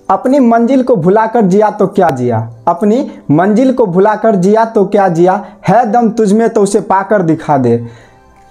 अपनी मंजिल को भुलाकर जिया तो क्या जिया, अपनी मंजिल को भुलाकर जिया तो क्या जिया, है दम तुझमें तो उसे पाकर दिखा दे।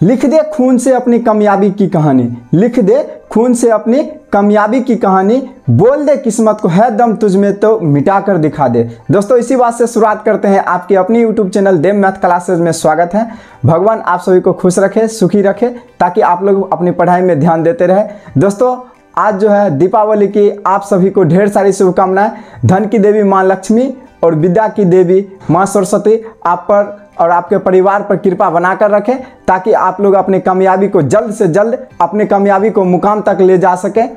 लिख दे खून से अपनी कामयाबी की कहानी, लिख दे खून से अपनी कामयाबी की कहानी, बोल दे किस्मत को है दम तुझमें तो मिटा कर दिखा दे। दोस्तों इसी बात से शुरुआत करते हैं। आपकी अपनी यूट्यूब चैनल देव मैथ क्लासेज में स्वागत है। भगवान आप सभी को खुश रखे, सुखी रखे, ताकि आप लोग अपनी पढ़ाई में ध्यान देते रहे। दोस्तों आज जो है दीपावली की आप सभी को ढेर सारी शुभकामनाएं। धन की देवी माँ लक्ष्मी और विद्या की देवी माँ सरस्वती आप पर और आपके परिवार पर कृपा बनाकर रखें, ताकि आप लोग अपनी कामयाबी को जल्द से जल्द अपनी कामयाबी को मुकाम तक ले जा सकें।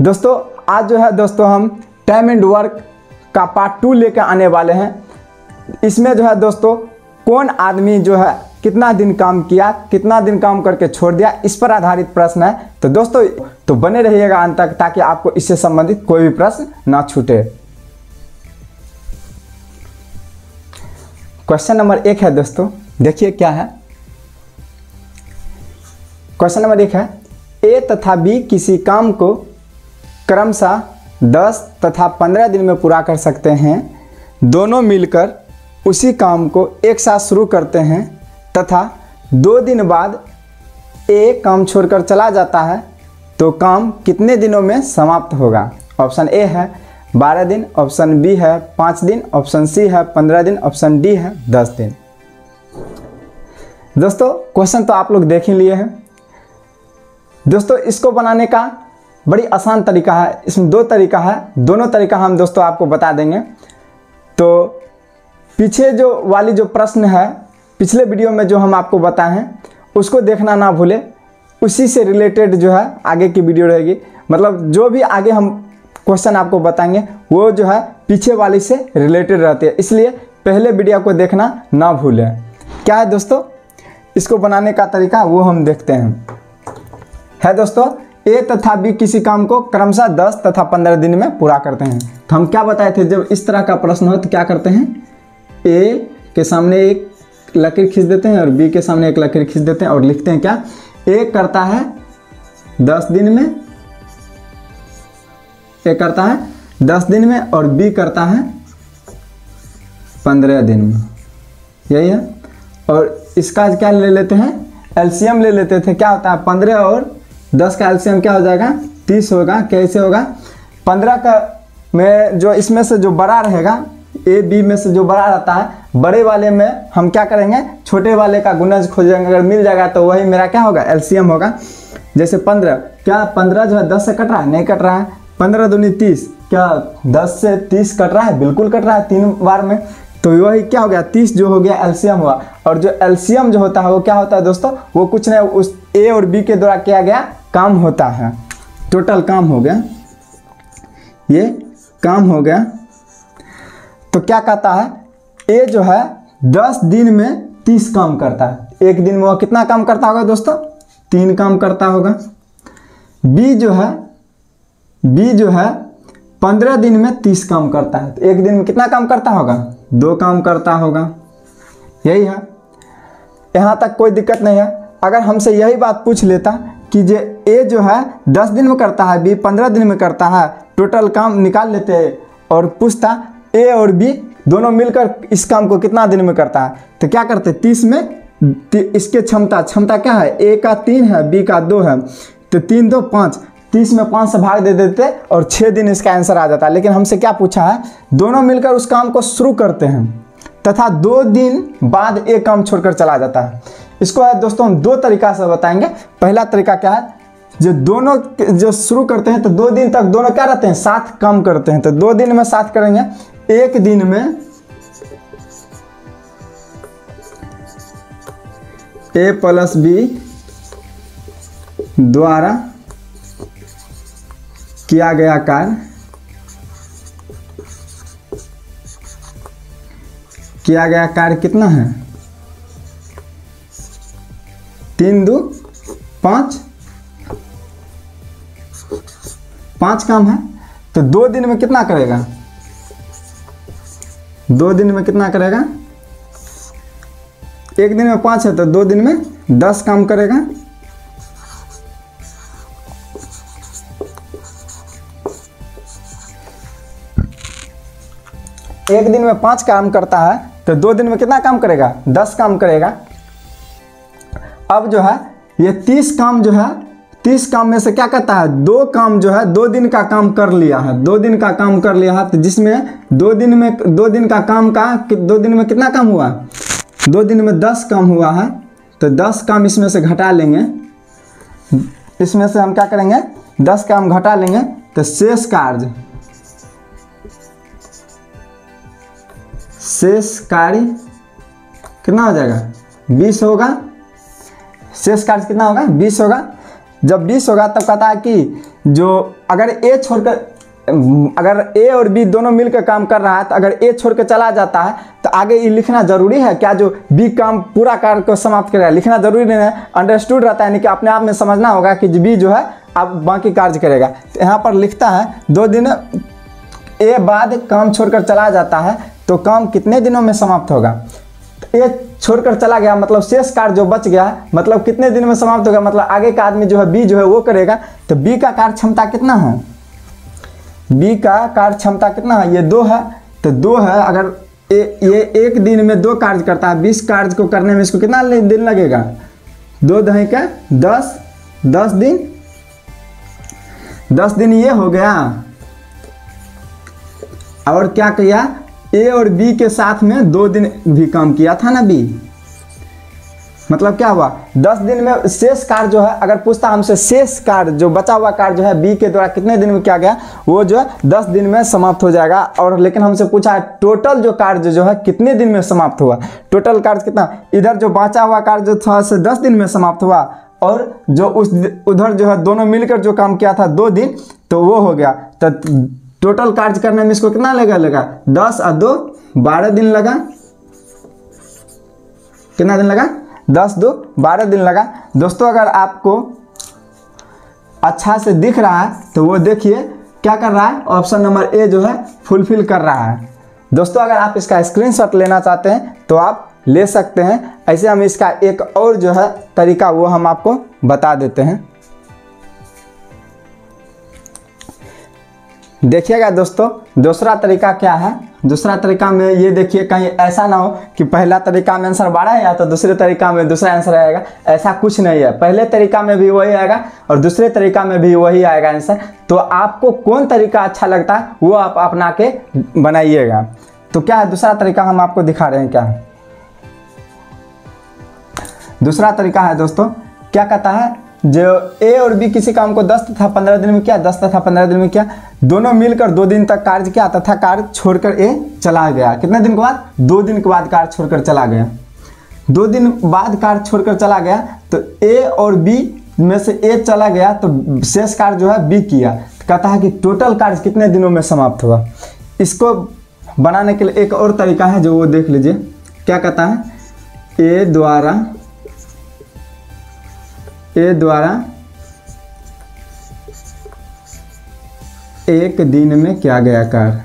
दोस्तों आज जो है दोस्तों हम टाइम एंड वर्क का पार्ट 2 लेकर आने वाले हैं। इसमें जो है दोस्तों कौन आदमी जो है कितना दिन काम किया, कितना दिन काम करके छोड़ दिया, इस पर आधारित प्रश्न है। तो दोस्तों तो बने रहिएगा अंत तक, ताकि आपको इससे संबंधित कोई भी प्रश्न ना छूटे। क्वेश्चन नंबर 1 है दोस्तों, देखिए क्या है। क्वेश्चन नंबर 1 है, ए तथा बी किसी काम को क्रमशः 10 तथा 15 दिन में पूरा कर सकते हैं। दोनों मिलकर उसी काम को एक साथ शुरू करते हैं तथा 2 दिन बाद ए काम छोड़कर चला जाता है, तो काम कितने दिनों में समाप्त होगा। ऑप्शन ए है 12 दिन, ऑप्शन बी है 5 दिन, ऑप्शन सी है 15 दिन, ऑप्शन डी है 10 दिन। दोस्तों क्वेश्चन तो आप लोग देख ही लिए हैं। दोस्तों इसको बनाने का बड़ी आसान तरीका है। इसमें 2 तरीका है, दोनों तरीका हम दोस्तों आपको बता देंगे। तो पीछे जो वाली जो प्रश्न है, पिछले वीडियो में जो हम आपको बताए हैं उसको देखना ना भूले। उसी से रिलेटेड जो है आगे की वीडियो रहेगी। मतलब जो भी आगे हम क्वेश्चन आपको बताएंगे वो जो है पीछे वाली से रिलेटेड रहती है, इसलिए पहले वीडियो को देखना ना भूलें। क्या है दोस्तों इसको बनाने का तरीका, वो हम देखते हैं। है दोस्तों ए तथा बी किसी काम को क्रमशः 10 तथा 15 दिन में पूरा करते हैं। तो हम क्या बताए थे, जब इस तरह का प्रश्न हो तो क्या करते हैं, ए के सामने एक लकीर खींच देते हैं और बी के सामने एक लकीर खींच देते हैं और लिखते हैं क्या, ए करता है 10 दिन में, ए करता है 10 दिन में और बी करता है 15 दिन में। यही है। और इसका क्या ले लेते हैं, एलसीएम ले लेते थे। क्या होता है 15 और 10 का एलसीएम क्या हो जाएगा, 30 होगा। कैसे होगा, 15 का में जो इसमें से जो बड़ा रहेगा, ए बी में से जो बड़ा रहता है, बड़े वाले में हम क्या करेंगे, छोटे वाले का गुणज खोजेंगे। अगर मिल जाएगा तो वही मेरा क्या होगा, एलसीएम होगा। जैसे 15, क्या 15 जो है 10 से कट रहा है, नहीं कट रहा है। 15 दूनी 30, क्या 10 से 30 कट रहा है, बिल्कुल कट रहा है 3 बार में। तो वही क्या हो गया, 30 जो हो गया एलसीएम हुआ। और जो एलसीएम जो होता है वो क्या होता है दोस्तों, वो कुछ नहीं, उस ए और बी के द्वारा किया गया काम होता है। टोटल काम हो गया, ये काम हो गया। तो क्या कहता है, ए जो है 10 दिन में 30 काम करता है। एक दिन में वो कितना काम करता होगा दोस्तों, 3 काम करता होगा। बी जो है 15 दिन में 30 काम करता है। तो एक दिन में कितना काम करता होगा, 2 काम करता होगा। यही है, यहाँ तक कोई दिक्कत नहीं है। अगर हमसे यही बात पूछ लेता कि जे ए जो है 10 दिन में करता है, बी 15 दिन में करता है, टोटल काम निकाल लेते हैं और पूछता ए और बी दोनों मिलकर इस काम को कितना दिन में करता है, तो क्या करते 30 में इसके क्षमता क्या है, ए का 3 है, बी का 2 है, तो 3 2 5, 30 में 5 से भाग दे देते और 6 दिन इसका आंसर आ जाता है। लेकिन हमसे क्या पूछा है, दोनों मिलकर उस काम को शुरू करते हैं तथा 2 दिन बाद एक काम छोड़कर चला जाता है। इसको है दोस्तों हम 2 तरीका से बताएंगे। पहला तरीका क्या है, जो दोनों जो शुरू करते हैं तो 2 दिन तक दोनों क्या रहते हैं, साथ काम करते हैं। तो 2 दिन में साथ करेंगे। एक दिन में ए प्लस बी द्वारा किया गया कार्य, कितना है, 3 2 5, 5 काम है। तो 2 दिन में कितना करेगा, 2 दिन में कितना करेगा, एक दिन में 5 है तो 2 दिन में 10 काम करेगा। एक दिन में 5 काम करता है तो 2 दिन में कितना काम करेगा? 10 काम करेगा। अब जो है ये 30 काम जो है, 30 काम में से क्या कहता है? 2 काम जो है 2 दिन का काम कर लिया है, 2 दिन का काम कर लिया है। तो जिसमें 2 दिन का काम का 2 दिन में कितना काम हुआ? 2 दिन में 10 काम हुआ है। तो 10 काम इसमें से घटा लेंगे, इसमें से हम क्या करेंगे? 10 काम घटा लेंगे तो शेष कार्य कितना हो जाएगा? 20 होगा। शेष कार्य कितना होगा? 20 होगा। जब 20 होगा तब कहता है कि जो अगर ए और बी दोनों मिलकर काम कर रहा है तो अगर ए छोड़ के चला जाता है तो आगे ये लिखना जरूरी है क्या? जो बी काम पूरा कार्य को समाप्त करेगा, लिखना जरूरी नहीं है, अंडरस्टूड रहता है, यानी कि अपने आप में समझना होगा कि बी जो है अब बाकी कार्य करेगा। तो यहाँ पर लिखता है 2 दिन ए बाद काम छोड़कर चला जाता है तो काम कितने दिनों में समाप्त होगा? तो ए छोड़कर चला गया मतलब शेष कार्य जो बच गया मतलब कितने दिन में समाप्त होगा? मतलब आगे का आदमी जो है बी जो है वो करेगा। तो बी का कार्य क्षमता कितना है? बी का कार्य क्षमता कितना है? ये 2 है। तो 2 है, अगर ये एक दिन में 2 कार्य करता है, 20 कार्य को करने में इसको कितना दिन लगेगा? 2 दही का 10 दिन, 10 दिन ये हो गया। और क्या किया? ए और बी के साथ में 2 दिन भी काम किया था ना बी, मतलब क्या हुआ? 10 दिन में शेष कार्य जो है, अगर पूछता हमसे शेष कार्य जो बचा हुआ कार्य जो है बी के द्वारा कितने दिन में किया गया, वो जो है 10 दिन में समाप्त हो जाएगा। और लेकिन हमसे पूछा है टोटल जो कार्य जो है कितने दिन में समाप्त हुआ? टोटल कार्य कितना? इधर जो बचा हुआ कार्य जो था से 10 दिन में समाप्त हुआ और जो उधर जो है दोनों मिलकर जो काम किया था 2 दिन, तो वो हो गया। तो टोटल कार्य करने में इसको कितना लगा? 10 और 2 12 दिन लगा। कितना दिन लगा? 10 2 12 दिन लगा। दोस्तों अगर आपको अच्छा से दिख रहा है तो वो देखिए क्या कर रहा है? ऑप्शन नंबर ए जो है फुलफिल कर रहा है। दोस्तों अगर आप इसका स्क्रीनशॉट लेना चाहते हैं तो आप ले सकते हैं। ऐसे हम इसका एक और जो है तरीका वो हम आपको बता देते हैं। देखिएगा दोस्तों दूसरा तरीका क्या है। दूसरा तरीका में ये देखिए कहीं ऐसा ना हो कि पहला तरीका में आंसर 12 है या तो दूसरे तरीका में दूसरा आंसर आएगा, ऐसा कुछ नहीं है। पहले तरीका में भी वही आएगा और दूसरे तरीका में भी वही आएगा आंसर। तो आपको कौन तरीका अच्छा लगता है वो आप अपना के बनाइएगा। तो क्या है दूसरा तरीका, हम आपको दिखा रहे हैं क्या है। दूसरा तरीका है दोस्तों, क्या कहता है, जो ए और बी किसी काम को 10 तथा 15 दिन में किया, 10 तथा 15 दिन में किया, दोनों मिलकर 2 दिन तक कार्य किया तथा कार्य छोड़कर ए चला गया। कितने दिन के बाद? 2 दिन के बाद कार्य छोड़कर चला गया। 2 दिन बाद कार्य छोड़कर चला गया तो ए और बी में से ए चला गया तो शेष कार्य जो है बी किया। तो कहता है कि टोटल कार्य कितने दिनों में समाप्त हुआ। इसको बनाने के लिए एक और तरीका है जो वो देख लीजिए। क्या कहता है, ए द्वारा 1 दिन में किया गया कार्य।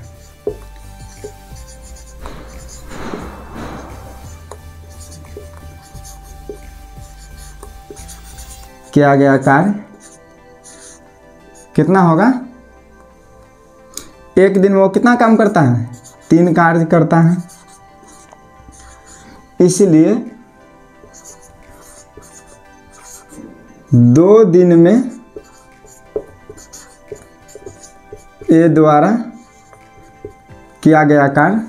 किया गया कार्य कितना होगा? 1 दिन में वो कितना काम करता है? 3 कार्य करता है। इसलिए 2 दिन में ए द्वारा किया गया कार्य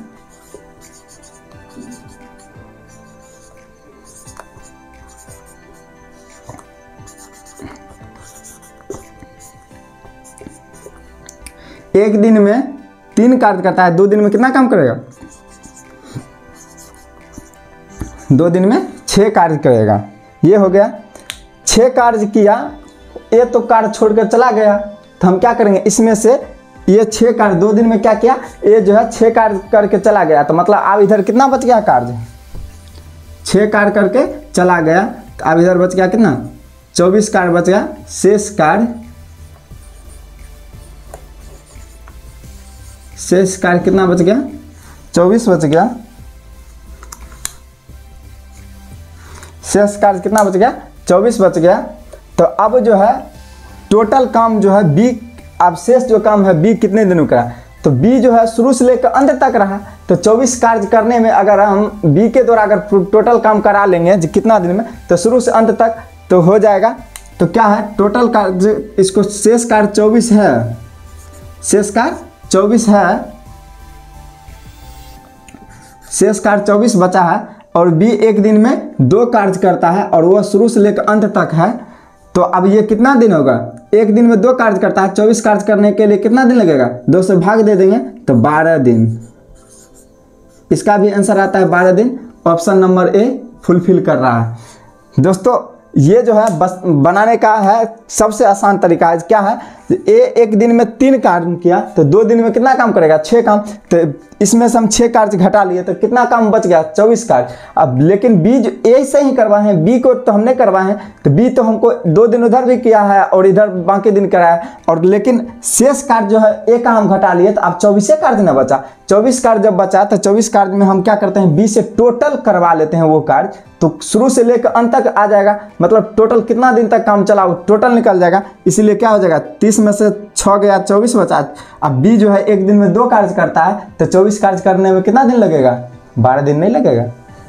एक दिन में 3 कार्य करता है, 2 दिन में कितना काम करेगा? 2 दिन में 6 कार्य करेगा। ये हो गया। 6 कार्य किया, ये तो कार्य छोड़कर चला गया, तो हम क्या करेंगे, इसमें से ये 6 कार्य 2 दिन में क्या किया, ये जो है 6 कार्य करके चला गया। तो मतलब अब इधर कितना बच गया कार्य? 6 कार्य करके चला गया। तो अब इधर बच गया कितना? 24 कार्य बच गया। शेष कार्य कितना बच गया? 24 बच गया। शेष कार्य कितना बच गया? 24 बच गया। तो अब जो है टोटल काम जो है बी, अब शेष जो काम है बी कितने दिनों का? तो बी जो है शुरू से लेकर अंत तक रहा। तो 24 कार्य करने में अगर हम बी के द्वारा अगर टोटल काम करा लेंगे कितना दिन में, तो शुरू से अंत तक तो हो जाएगा। तो क्या है टोटल कार्य, इसको शेष कार्य 24 है, शेष कार्य 24 है, शेष कार्य 24 बचा है। और बी एक दिन में 2 कार्य करता है और वह शुरू से लेकर अंत तक है। तो अब ये कितना दिन होगा, एक दिन में 2 कार्य करता है, 24 कार्य करने के लिए कितना दिन लगेगा, 2 से भाग दे देंगे तो 12 दिन। इसका भी आंसर आता है 12 दिन। ऑप्शन नंबर ए फुलफिल कर रहा है। दोस्तों ये जो है बस बनाने का है सबसे आसान तरीका है। क्या है, ए एक दिन में 3 कार्य किया तो 2 दिन में कितना काम करेगा, 6 काम। तो इसमें से हम 6 कार्य घटा लिए तो कितना काम बच गया, 24 कार्य। अब लेकिन बी जो ए से ही करवाए हैं, बी को तो हमने करवाए हैं, तो बी तो हमको 2 दिन उधर भी किया है और इधर बाकी दिन कराया। और लेकिन शेष कार्य जो है ए का हम घटा लिए तो अब 24 कार्य ना बचा। 24 कार्य जब बचा तो 24 कार्य में हम क्या करते हैं, बी से टोटल करवा लेते हैं वो कार्य। तो शुरू से लेकर अंत तक आ जाएगा, मतलब टोटल कितना दिन तक काम चला वो टोटल निकल जाएगा। इसीलिए क्या हो जाएगा, 30 में से 6 गया, 24 बचा। अब बी जो है एक दिन में 2 कार्य करता है तो 24 कार्य करने में कितना दिन लगेगा, 12 दिन नहीं लगेगा।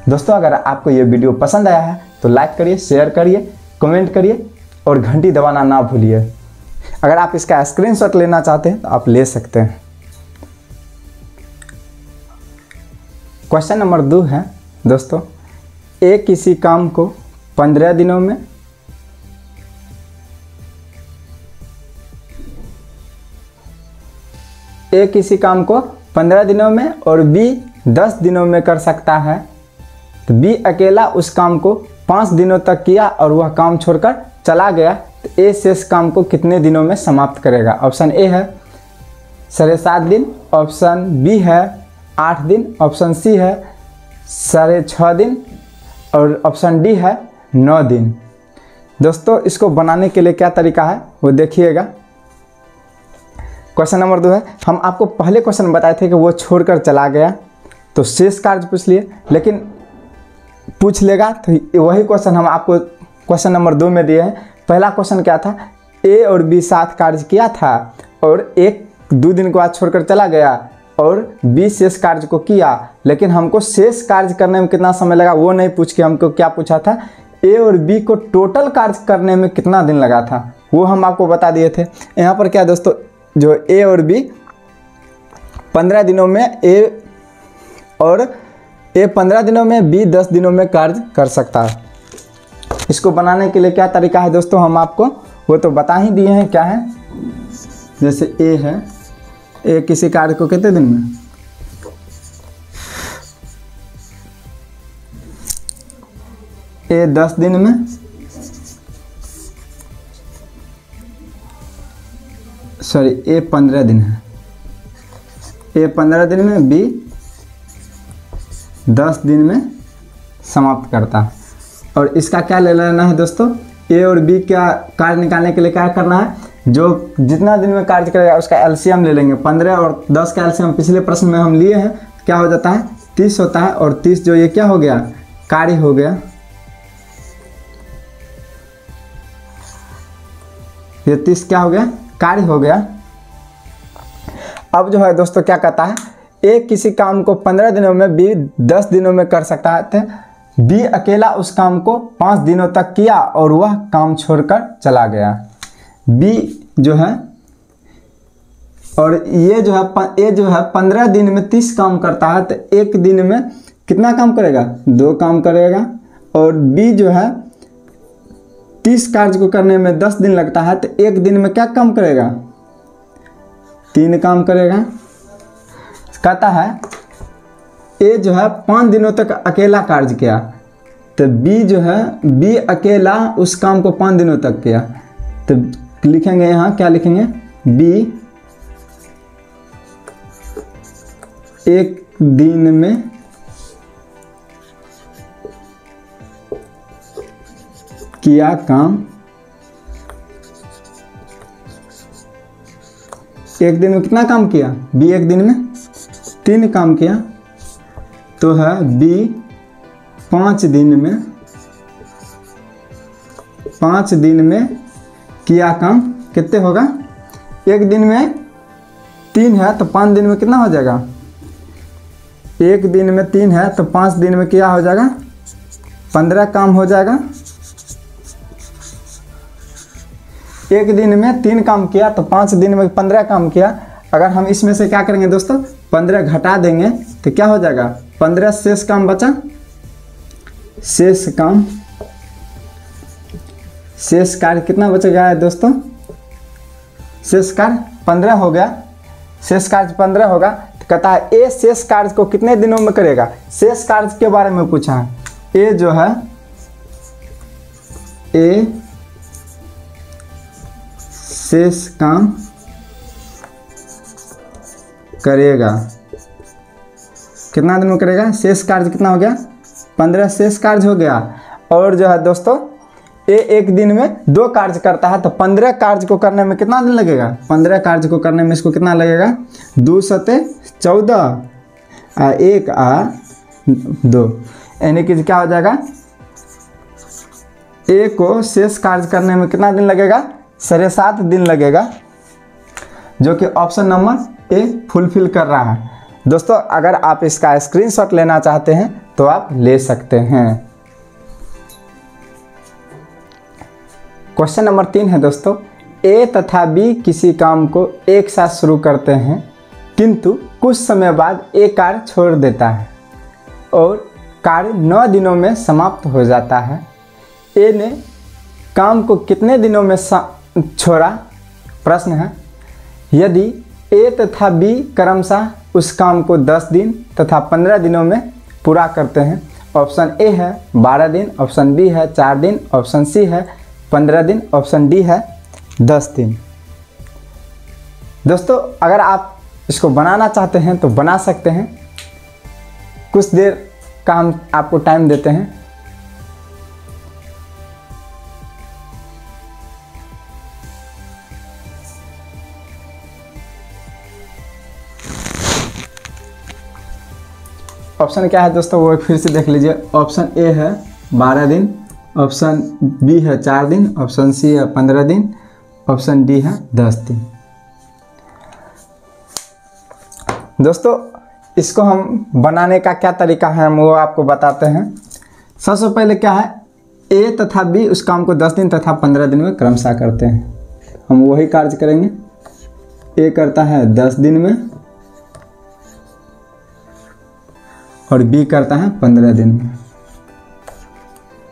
दोस्तों अगर आपको ये वीडियो पसंद आया है तो लाइक करिए, शेयर करिए, कमेंट करिए और घंटी दबाना ना भूलिए। अगर आप इसका स्क्रीनशॉट लेना चाहते हैं तो आप ले सकते हैं। क्वेश्चन नंबर 2 है दोस्तों, ए किसी काम को 15 दिनों में ए किसी काम को 15 दिनों में और बी 10 दिनों में कर सकता है। तो बी अकेला उस काम को 5 दिनों तक किया और वह काम छोड़कर चला गया, तो ए शेष काम को कितने दिनों में समाप्त करेगा। ऑप्शन ए है 7.5 दिन, ऑप्शन बी है 8 दिन, ऑप्शन सी है 6.5 दिन और ऑप्शन डी है 9 दिन। दोस्तों इसको बनाने के लिए क्या तरीका है वो देखिएगा। क्वेश्चन नंबर 2 है, हम आपको पहले क्वेश्चन बताए थे कि वो छोड़कर चला गया तो शेष कार्य पूछ लिए, लेकिन पूछ लेगा तो वही क्वेश्चन हम आपको क्वेश्चन नंबर 2 में दिए हैं। पहला क्वेश्चन क्या था, ए और बी 7 कार्य किया था और एक 2 दिन के बाद छोड़कर चला गया और बी शेष कार्य को किया, लेकिन हमको शेष कार्य करने में कितना समय लगा वो नहीं पूछ के हमको क्या पूछा था, ए और बी को टोटल कार्य करने में कितना दिन लगा था वो हम आपको बता दिए थे। यहाँ पर क्या दोस्तों, जो ए और बी 15 दिनों में ए 15 दिनों में बी 10 दिनों में कार्य कर सकता है। इसको बनाने के लिए क्या तरीका है दोस्तों हम आपको वो तो बता ही दिए हैं क्या है। जैसे ए है, ए किसी कार्य को कितने दिन में, ए 10 दिन में, सॉरी ए 15 दिन है, ए 15 दिन में, बी 10 दिन में समाप्त करता है। और इसका क्या ले लेना है दोस्तों, ए और बी का कार्य निकालने के लिए क्या करना है, जो जितना दिन में कार्य करेगा उसका एलसीएम ले लेंगे। 15 और 10 का एलसीएम पिछले प्रश्न में हम लिए हैं, क्या हो जाता है 30 होता है। और 30 जो ये क्या हो गया, कार्य हो गया, ये 30 क्या हो गया, कार्य हो गया। अब जो है दोस्तों क्या कहता है, ए किसी काम को 15 दिनों में, बी 10 दिनों में कर सकता है। तो बी अकेला उस काम को 5 दिनों तक किया और वह काम छोड़कर चला गया। बी जो है और ये जो है ए जो है 15 दिन में 30 काम करता है, तो एक दिन में कितना काम करेगा, 2 काम करेगा। और बी जो है 30 कार्य को करने में 10 दिन लगता है, तो एक दिन में क्या काम करेगा, 3 काम करेगा। कहता है ए जो है 5 दिनों तक अकेला कार्य किया, तो बी जो है, बी अकेला उस काम को 5 दिनों तक किया। तो लिखेंगे यहाँ क्या लिखेंगे, बी एक दिन में किया काम, एक दिन में कितना काम किया, बी एक दिन में 3 काम किया। तो है बी 5 दिन में किया काम, कितने होगा, एक दिन में 3 है तो 5 दिन में कितना हो जाएगा? 1 दिन में 3 है तो 5 दिन में क्या हो जाएगा? 15 काम हो जाएगा। 1 दिन में 3 काम किया तो 5 दिन में 15 काम किया। अगर हम इसमें से क्या करेंगे दोस्तों, 15 घटा देंगे तो क्या हो जाएगा? 15 शेष काम बचा। शेष काम, शेष कार्य कितना बचेगा दोस्तों? शेष कार्य 15 हो गया। शेष कार्य 15 होगा तो कहता है ए शेष कार्य को कितने दिनों में करेगा? शेष कार्य के बारे में पूछा है। ए जो है, ए शेष काम करेगा। कितना दिन में करेगा? शेष कार्य कितना हो गया? 15 शेष कार्य हो गया। और जो है दोस्तों, ए 1 दिन में 2 कार्य करता है तो 15 कार्य को करने में कितना दिन लगेगा? 15 कार्य को करने में इसको कितना लगेगा? 2 सते 14 1 2, यानी कि क्या हो जाएगा? ए को शेष कार्य करने में कितना दिन लगेगा? 7.5 दिन लगेगा, जो कि ऑप्शन नंबर ए फुलफिल कर रहा है। दोस्तों अगर आप इसका स्क्रीनशॉट लेना चाहते हैं तो आप ले सकते हैं। क्वेश्चन नंबर 3 है दोस्तों, ए तथा बी किसी काम को एक साथ शुरू करते हैं किंतु कुछ समय बाद ए कार्य छोड़ देता है और कार्य 9 दिनों में समाप्त हो जाता है। ए ने काम को कितने दिनों में छोड़ा? प्रश्न है। यदि ए तथा बी क्रमशः उस काम को 10 दिन तथा 15 दिनों में पूरा करते हैं। ऑप्शन ए है 12 दिन, ऑप्शन बी है 4 दिन, ऑप्शन सी है 15 दिन, ऑप्शन डी है 10 दिन। दोस्तों अगर आप इसको बनाना चाहते हैं तो बना सकते हैं। कुछ देर का हम आपको टाइम देते हैं। ऑप्शन क्या है दोस्तों, वो फिर से देख लीजिए। ऑप्शन ए है 12 दिन, ऑप्शन बी है 4 दिन, ऑप्शन सी है 15 दिन, ऑप्शन डी है 10 दिन। दोस्तों इसको हम बनाने का क्या तरीका है हम वो आपको बताते हैं। सबसे पहले क्या है, ए तथा बी उस काम को 10 दिन तथा 15 दिन में क्रमशः करते हैं। हम वही कार्य करेंगे। ए करता है 10 दिन में और बी करता है 15 दिन में।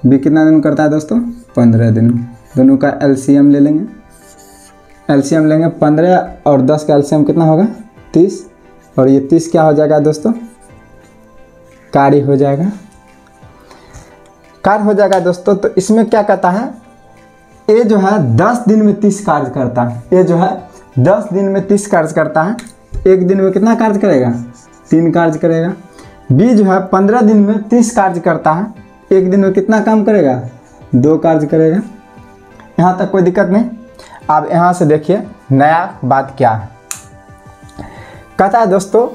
बी कितना दिन करता है दोस्तों? 15 दिन में। दोनों का एलसीएम ले लेंगे। एलसीएम लेंगे 15 और 10 का एलसीएम कितना होगा? 30। और ये 30 क्या हो जाएगा दोस्तों? कार्य हो जाएगा। कार्य हो जाएगा दोस्तों। तो इसमें क्या कहता है, ए जो है 10 दिन में 30 कार्य करता है। ए जो है 10 दिन में 30 कार्य करता है। 1 दिन में कितना कार्य करेगा? 3 कार्य करेगा। बी जो है 15 दिन में 30 कार्य करता है। 1 दिन में कितना काम करेगा? 2 कार्य करेगा। यहाँ तक कोई दिक्कत नहीं। अब यहाँ से देखिए नया बात क्या है। कहता है दोस्तों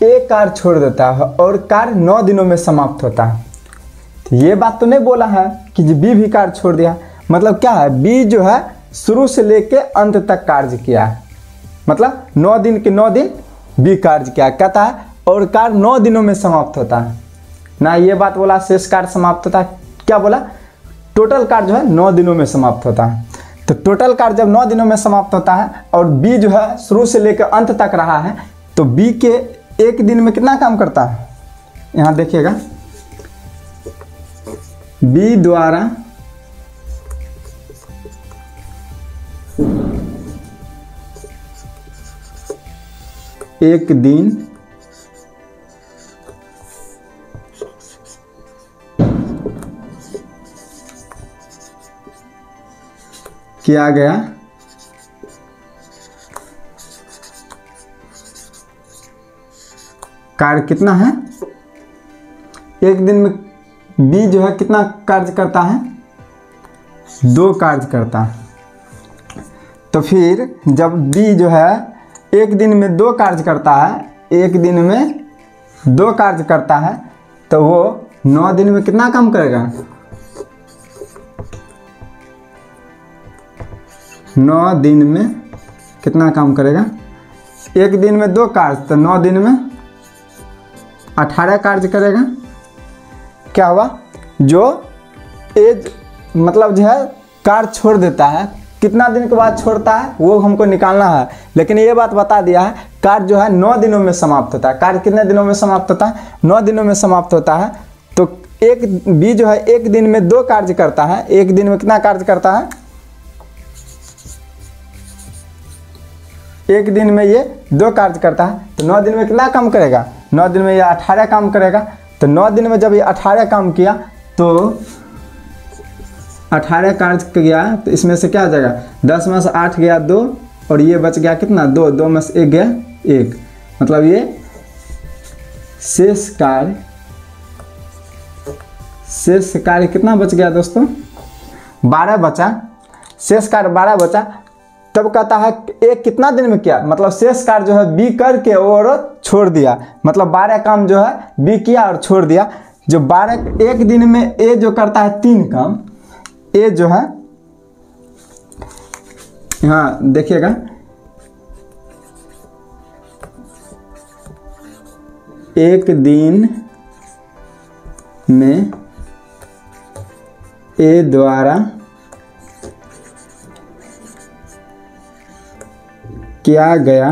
ए कार्य छोड़ देता है और कार्य 9 दिनों में समाप्त होता है। तो ये बात तो नहीं बोला है कि बी भी कार्य छोड़ दिया। मतलब क्या है, बी जो है शुरू से लेके अंत तक कार्य किया है। मतलब 9 दिन के 9 दिन बी कार्य किया। कहता है और कार्य 9 दिनों में समाप्त होता है। ना ये बात बोला शेष कार्य समाप्त होता है, क्या बोला? टोटल कार्य जो है 9 दिनों में समाप्त होता है। तो टोटल कार्य जब 9 दिनों में समाप्त होता है और बी जो है शुरू से लेकर अंत तक रहा है, तो बी के 1 दिन में कितना काम करता है? यहाँ देखिएगा, बी द्वारा एक दिन किया गया कार्य कितना है? 1 दिन में बी जो है कितना कार्य करता है? 2 कार्य करता है। तो फिर जब बी जो है 1 दिन में 2 कार्य करता है, 1 दिन में 2 कार्य करता है, तो वो 9 दिन में कितना काम करेगा? 9 दिन में कितना काम करेगा? एक दिन में 2 कार्य, तो 9 दिन में 18 कार्य करेगा। क्या हुआ, जो एज मतलब जो है कार्य छोड़ देता है, कितना दिन के बाद छोड़ता है वो हमको निकालना है। लेकिन ये बात बता दिया है, कार्य जो है 9 दिनों में समाप्त होता है। कार्य कितने दिनों में समाप्त होता है? 9 दिनों में समाप्त होता है। तो एक बी जो है एक दिन में 2 कार्य करता है। एक दिन में कितना कार्य करता है? एक दिन में ये 2 कार्य करता है। तो 9 दिन में कितना काम करेगा? 9 दिन में ये 18 काम करेगा। तो 9 दिन में जब ये 18 काम किया तो 18 कार्य किया, तो इसमें से क्या हो जाएगा? 10 में से 8 गया 2, और ये बच गया कितना? 2, 2 में से 1 गया 1। मतलब ये शेष कार्य कितना बच गया दोस्तों? 12 बचा। शेष कार्य 12 बचा। तब कहता है एक कितना दिन में किया, मतलब शेष कार्य जो है बी करके और छोड़ दिया। मतलब 12 काम जो है बी किया और छोड़ दिया। जो 12 एक दिन में ए जो करता है 3 काम, ए जो है यहाँ देखिएगा, एक दिन में ए द्वारा किया गया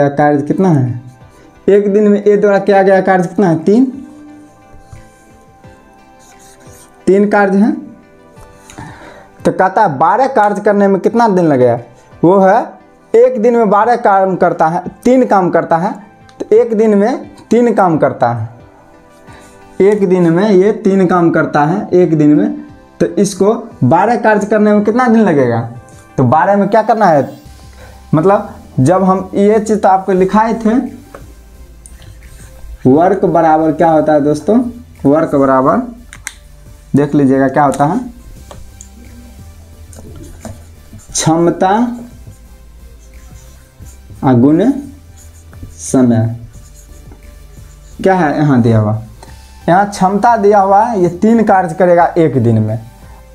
कार्य कितना है? एक दिन में ए द्वारा किया गया कार्य कितना है? 3 कार्य हैं। तो कहता है 12 कार्य करने में कितना दिन लगेगा? वो है एक दिन में 12 काम करता है, 3 काम करता है। तो एक दिन में 3 काम करता है। एक दिन में ये 3 काम करता है एक दिन में। तो इसको 12 कार्य करने में कितना दिन लगेगा? तो 12 में क्या करना है, मतलब जब हम ये चीज़ तो आपको लिखाए थे, वर्क बराबर क्या होता है दोस्तों? वर्क बराबर देख लीजिएगा क्या होता है, क्षमता गुण समय। क्या है यहाँ दिया हुआ? यहाँ क्षमता दिया हुआ है, ये 3 कार्य करेगा एक दिन में।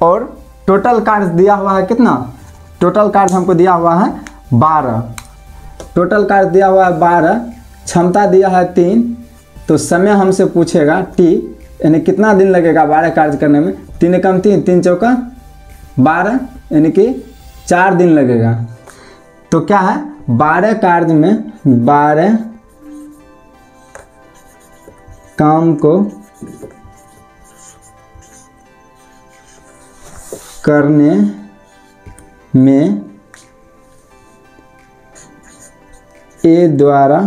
और टोटल कार्य दिया हुआ है कितना? टोटल कार्य हमको दिया हुआ है 12। टोटल कार्य दिया हुआ है 12, क्षमता दिया है 3। तो समय हमसे पूछेगा टी, यानी कितना दिन लगेगा 12 कार्य करने में? 3 कम 3, 3 चौका 12, यानी कि 4 दिन लगेगा। तो क्या है, 12 कार्य में 12 काम को करने में ए द्वारा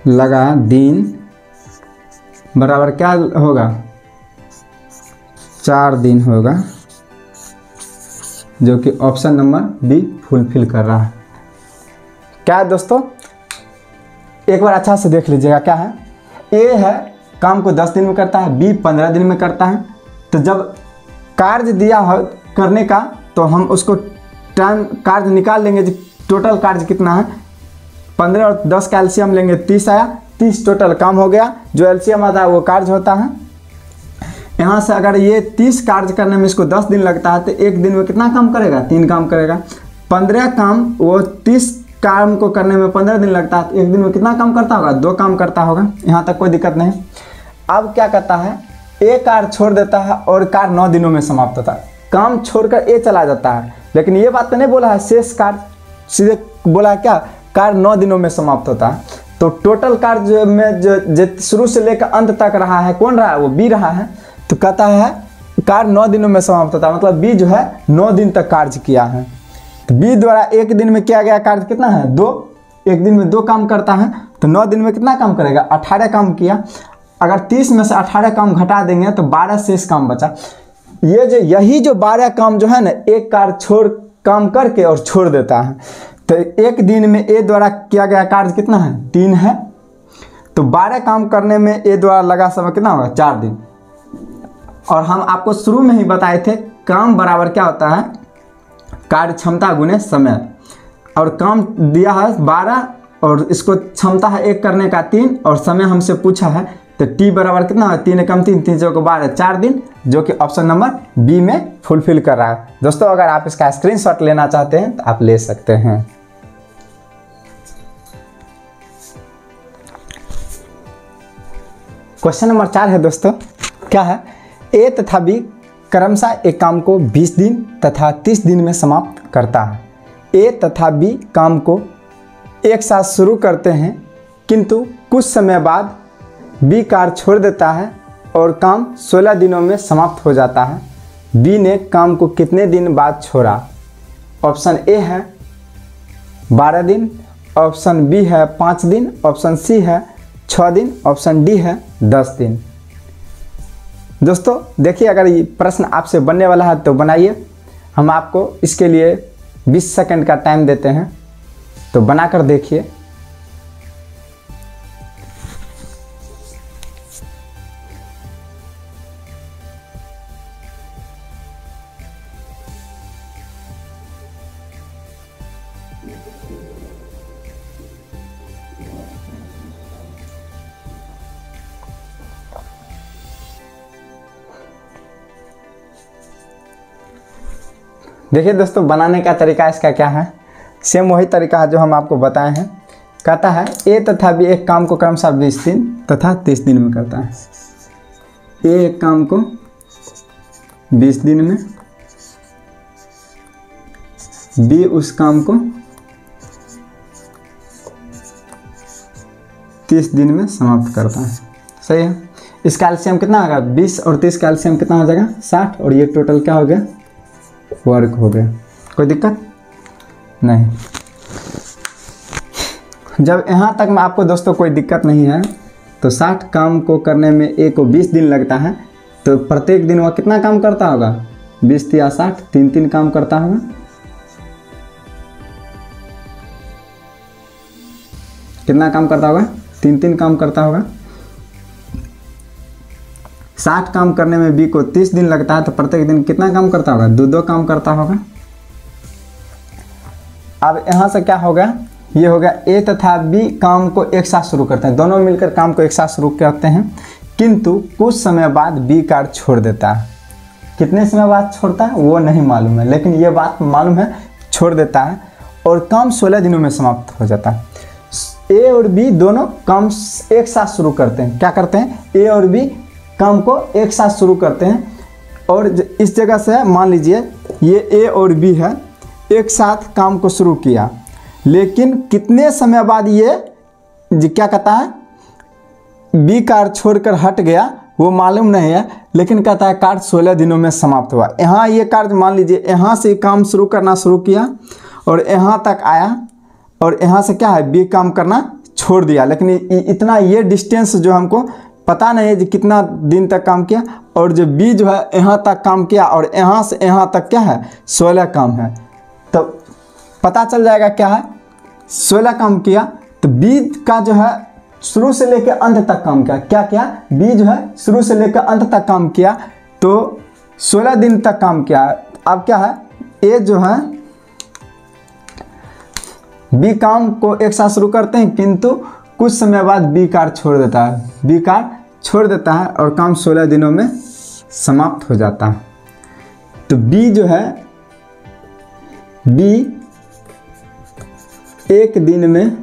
लगा दिन बराबर क्या होगा? 4 दिन होगा, जो कि ऑप्शन नंबर बी फुलफिल कर रहा है। क्या है दोस्तों, एक बार अच्छा से देख लीजिएगा। क्या है, ए है काम को 10 दिन में करता है, बी 15 दिन में करता है। तो जब कार्य दिया है करने का, तो हम उसको टाइम कार्य निकाल लेंगे। टोटल कार्य कितना है? 15 और 10 का एलसीएम लेंगे, 30 आया। 30 टोटल काम हो गया। जो एलसीएम आता है वो कार्य होता है। यहाँ से अगर ये 30 कार्य करने में इसको 10 दिन लगता है, तो एक दिन में कितना काम करेगा? 3 काम करेगा। 15 काम, वो 30 काम को करने में 15 दिन लगता है, तो एक दिन में कितना काम करता होगा? 2 काम करता होगा। यहाँ तक कोई दिक्कत नहीं। अब क्या करता है, ए कार्य छोड़ देता है और कार्य 9 दिनों में समाप्त होता है। काम छोड़कर ए चला जाता है, लेकिन ये बात तो नहीं बोला है शेष कार्य, सीधे बोला क्या? कार्य 9 दिनों में समाप्त होता है। तो टोटल कार्य में जो शुरू से लेकर अंत तक रहा है, कौन रहा है? वो बी रहा है। तो कहता है कार्य 9 दिनों में समाप्त होता है, मतलब बी जो है 9 दिन तक कार्य किया है। तो बी द्वारा एक दिन में किया गया कार्य कितना है? 2। एक दिन में 2 काम करता है, तो 9 दिन में कितना काम करेगा? 18 काम किया। अगर 30 में से 18 काम घटा देंगे तो 12 शेष काम बचा। यही जो 12 काम जो है ना, एक कार्य छोड़ काम करके और छोड़ देता है। तो एक दिन में ए द्वारा किया गया कार्य कितना है? 3 है। तो 12 काम करने में ए द्वारा लगा समय कितना होगा? 4 दिन। और हम आपको शुरू में ही बताए थे, काम बराबर क्या होता है? कार्य क्षमता गुने समय। और काम दिया है 12 और इसको क्षमता है 1 करने का 3 और समय हमसे पूछा है तो t बराबर कितना है 3 एकम 3 3 चौके 12 4 दिन, जो कि ऑप्शन नंबर बी में फुलफिल कर रहा है। दोस्तों अगर आप इसका स्क्रीनशॉट लेना चाहते हैं तो आप ले सकते हैं। क्वेश्चन नंबर 4 है दोस्तों, क्या है, ए तथा बी क्रमशः एक काम को 20 दिन तथा 30 दिन में समाप्त करता है। ए तथा बी काम को एक साथ शुरू करते हैं, किंतु कुछ समय बाद बी कार्य छोड़ देता है और काम 16 दिनों में समाप्त हो जाता है। बी ने काम को कितने दिन बाद छोड़ा? ऑप्शन ए है 12 दिन, ऑप्शन बी है 5 दिन, ऑप्शन सी है 6 दिन, ऑप्शन डी है 10 दिन। दोस्तों देखिए, अगर ये प्रश्न आपसे बनने वाला है तो बनाइए। हम आपको इसके लिए 20 सेकंड का टाइम देते हैं, तो बनाकर देखिए। देखिए दोस्तों, बनाने का तरीका इसका क्या है, सेम वही तरीका है जो हम आपको बताए हैं। कहता है ए तथा बी एक काम को क्रमशः 20 दिन तथा 30 दिन में करता है। ए एक काम को 20 दिन में, बी उस काम को 30 दिन में समाप्त करता है। सही है। इसका एलसीएम कितना होगा? 20 और 30 का एलसीएम कितना हो जाएगा? 60, और ये टोटल क्या हो गया? वर्क हो गया। कोई दिक्कत नहीं। जब यहाँ तक में आपको दोस्तों कोई दिक्कत नहीं है, तो 60 काम को करने में ए को 20 दिन लगता है, तो प्रत्येक दिन वह कितना काम करता होगा? 20 या 60, 3 काम करता होगा। कितना काम करता होगा? 3 काम करता होगा। 60 काम करने में बी को 30 दिन लगता है, तो प्रत्येक दिन कितना काम करता होगा? 2 काम करता होगा। अब यहाँ से क्या होगा? ये हो गया ए तथा बी काम को एक साथ शुरू करते हैं, दोनों मिलकर काम को एक साथ शुरू करते हैं, किंतु कुछ समय बाद बी कार्य छोड़ देता है। कितने समय बाद छोड़ता है वो नहीं मालूम है, लेकिन ये बात मालूम है छोड़ देता है, और काम 16 दिनों में समाप्त हो जाता है। ए और बी दोनों काम एक साथ शुरू करते हैं। क्या करते हैं? ए और बी काम को एक साथ शुरू करते हैं, और इस जगह से मान लीजिए ये ए और बी है, एक साथ काम को शुरू किया, लेकिन कितने समय बाद ये क्या कहता है, बी कार्य छोड़कर हट गया वो मालूम नहीं है, लेकिन कहता है कार्य 16 दिनों में समाप्त हुआ। यहाँ ये कार्य मान लीजिए यहाँ से काम शुरू करना शुरू किया और यहाँ तक आया, और यहाँ से क्या है, बी काम करना छोड़ दिया, लेकिन इतना ये डिस्टेंस जो हमको पता नहीं है कि कितना दिन तक काम किया, और जो बी जो है यहाँ तक काम किया और यहाँ से यहाँ तक क्या है 16 काम है, तो पता चल जाएगा क्या है 16 काम किया। तो बी का जो है शुरू से लेकर अंत तक काम किया। क्या किया? बी जो है शुरू से लेकर अंत तक काम किया, तो 16 दिन तक काम किया। अब क्या है, ए जो है बी काम को एक साथ शुरू करते हैं, किंतु कुछ समय बाद बी कार्य छोड़ देता है। बी कार्य छोड़ देता है और काम 16 दिनों में समाप्त हो जाता है। तो बी जो है, बी एक दिन में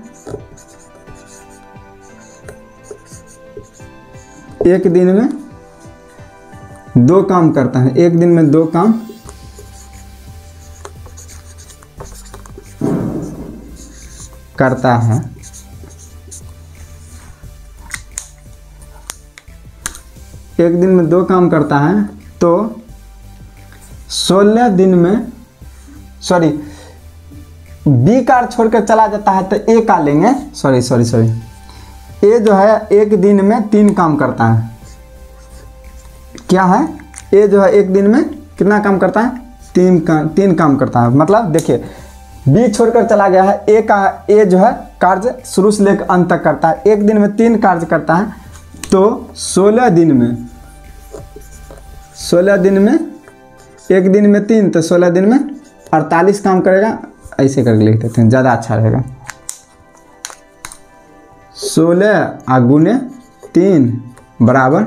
2 काम करता है। एक दिन में 2 काम करता है। एक दिन में 2 काम करता है, तो 16 दिन में बी कार्य छोड़कर चला जाता है, तो ए का लेंगे। सॉरी ए जो है एक दिन में 3 काम करता है। क्या है? ए जो है एक दिन में कितना काम करता है? 3 काम करता है। मतलब देखिए, बी छोड़कर चला गया है, ए जो है कार्य शुरू से लेकर अंत तक करता है, एक दिन में 3 कार्य करता है, तो 16 दिन में एक दिन में 3, तो 16 दिन में 48 काम करेगा। ऐसे करके लिख देते हैं, ज़्यादा अच्छा रहेगा। 16 गुने 3 बराबर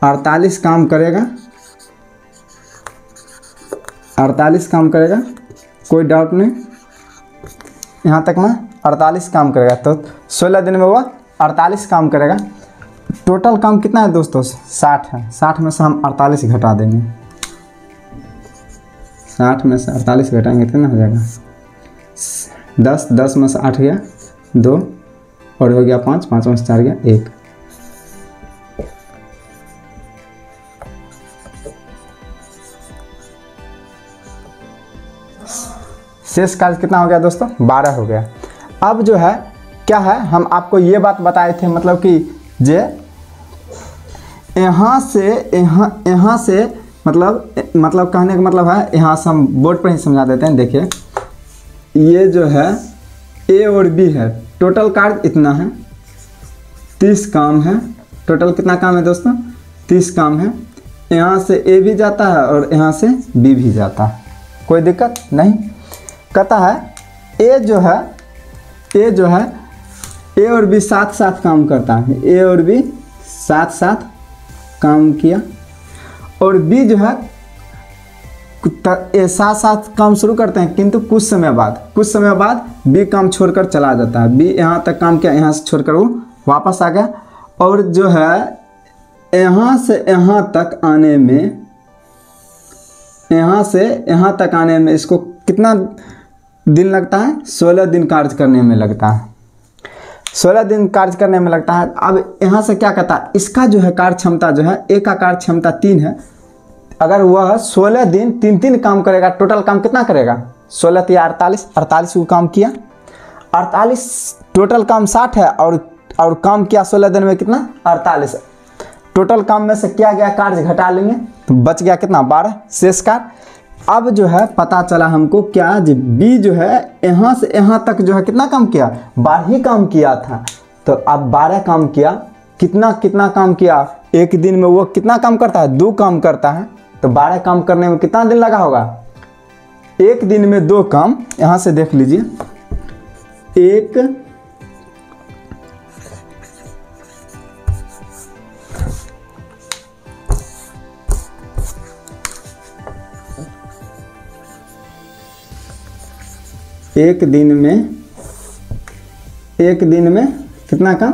48 काम करेगा। 48 काम करेगा, कोई डाउट नहीं, यहाँ तक में 48 काम करेगा। तो 16 दिन में वो 48 काम करेगा। टोटल काम कितना है दोस्तों? 60 है। 60 में से हम 48 घटा देंगे। 60 में से 48 घटाएंगे कितना हो जाएगा? 10, 10 में से 8 गया 2 और हो गया 5, 5 में से 4 गया 1। शेष कार्य कितना हो गया दोस्तों? 12 हो गया। अब जो है क्या है, हम आपको ये बात बताए थे, मतलब कि जे यहाँ से मतलब कहने का मतलब है, यहाँ से हम बोर्ड पर ही समझा देते हैं। देखिए ये जो है ए और बी है, टोटल कार्य इतना है, 30 काम है। टोटल कितना काम है दोस्तों? 30 काम है। यहाँ से ए भी जाता है और यहाँ से बी भी जाता है, कोई दिक्कत नहीं। कहता है ए जो है ए और बी साथ साथ काम करता है। ए और बी साथ साथ काम किया और बी जो है साथ साथ काम शुरू करते हैं, किंतु कुछ समय बाद बी काम छोड़कर चला जाता है। बी यहाँ तक काम किया, यहाँ से छोड़कर वो वापस आ गया। और जो है यहाँ से यहाँ तक आने में, यहाँ से यहाँ तक आने में इसको कितना दिन लगता है? 16 दिन कार्य करने में लगता है। 16 दिन कार्य करने में लगता है। अब यहाँ से क्या कहता है, इसका जो है कार्य क्षमता जो है, ए का कार्य क्षमता 3 है। अगर वह 16 दिन 3 काम करेगा, टोटल काम कितना करेगा? 16 या 48 को काम किया। 48 टोटल काम 60 है और काम किया 16 दिन में कितना? 48। टोटल काम में से क्या गया? कार्य घटा लेंगे तो बच गया कितना? 12 शेष कार्य। अब जो है पता चला हमको क्या, जो बी जो है यहाँ से यहाँ तक जो है कितना काम किया? 12 ही काम किया था। तो अब 12 काम किया, कितना काम किया? एक दिन में वो कितना काम करता है? 2 काम करता है। तो 12 काम करने में कितना दिन लगा होगा? एक दिन में 2 काम। यहाँ से देख लीजिए, एक दिन में कितना काम?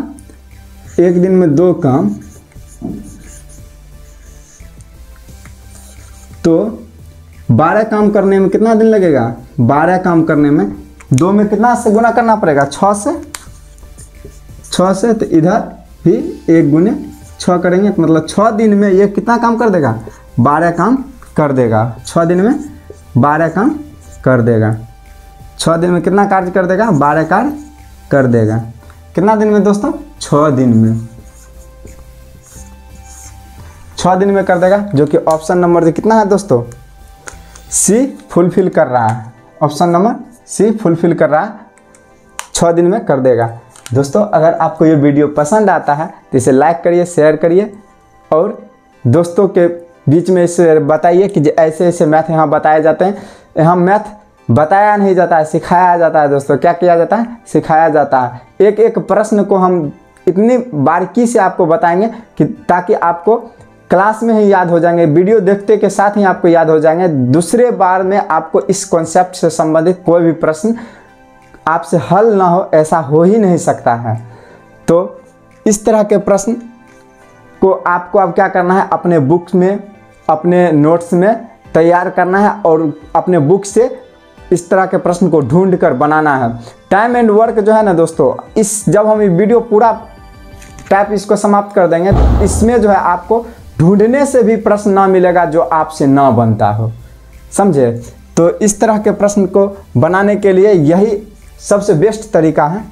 एक दिन में 2 काम। तो 12 काम करने में कितना दिन लगेगा? 12 काम करने में 2 में कितना से गुना करना पड़ेगा? 6 से। तो इधर भी 1 गुने 6 करेंगे तो मतलब 6 दिन में ये कितना काम कर देगा? 12 काम कर देगा। 6 दिन में 12 काम कर देगा। 6 दिन में कितना कार्य कर देगा? 12 कार्य कर देगा। कितना दिन में दोस्तों? 6 दिन में। 6 दिन में कर देगा, जो कि ऑप्शन नंबर जो कितना है दोस्तों? सी फुलफिल कर रहा है। ऑप्शन नंबर सी फुलफिल कर रहा है, 6 दिन में कर देगा। दोस्तों अगर आपको ये वीडियो पसंद आता है तो इसे लाइक करिए, शेयर करिए और दोस्तों के बीच में इसे बताइए कि ऐसे ऐसे मैथ यहाँ बताए जाते हैं। यहाँ मैथ बताया नहीं जाता है, सिखाया जाता है। दोस्तों क्या किया जाता है? सिखाया जाता है। एक एक प्रश्न को हम इतनी बारीकी से आपको बताएंगे कि ताकि आपको क्लास में ही याद हो जाएंगे, वीडियो देखते के साथ ही आपको याद हो जाएंगे। दूसरे बार में आपको इस कॉन्सेप्ट से संबंधित कोई भी प्रश्न आपसे हल ना हो, ऐसा हो ही नहीं सकता है। तो इस तरह के प्रश्न को आपको अब क्या करना है? अपने बुक्स में, अपने नोट्स में तैयार करना है और अपने बुक से इस तरह के प्रश्न को ढूंढ कर बनाना है। टाइम एंड वर्क जो है ना दोस्तों, जब हम ये वीडियो पूरा टाइप इसको समाप्त कर देंगे तो इसमें जो है आपको ढूंढने से भी प्रश्न ना मिलेगा जो आपसे ना बनता हो, समझे? तो इस तरह के प्रश्न को बनाने के लिए यही सबसे बेस्ट तरीका है।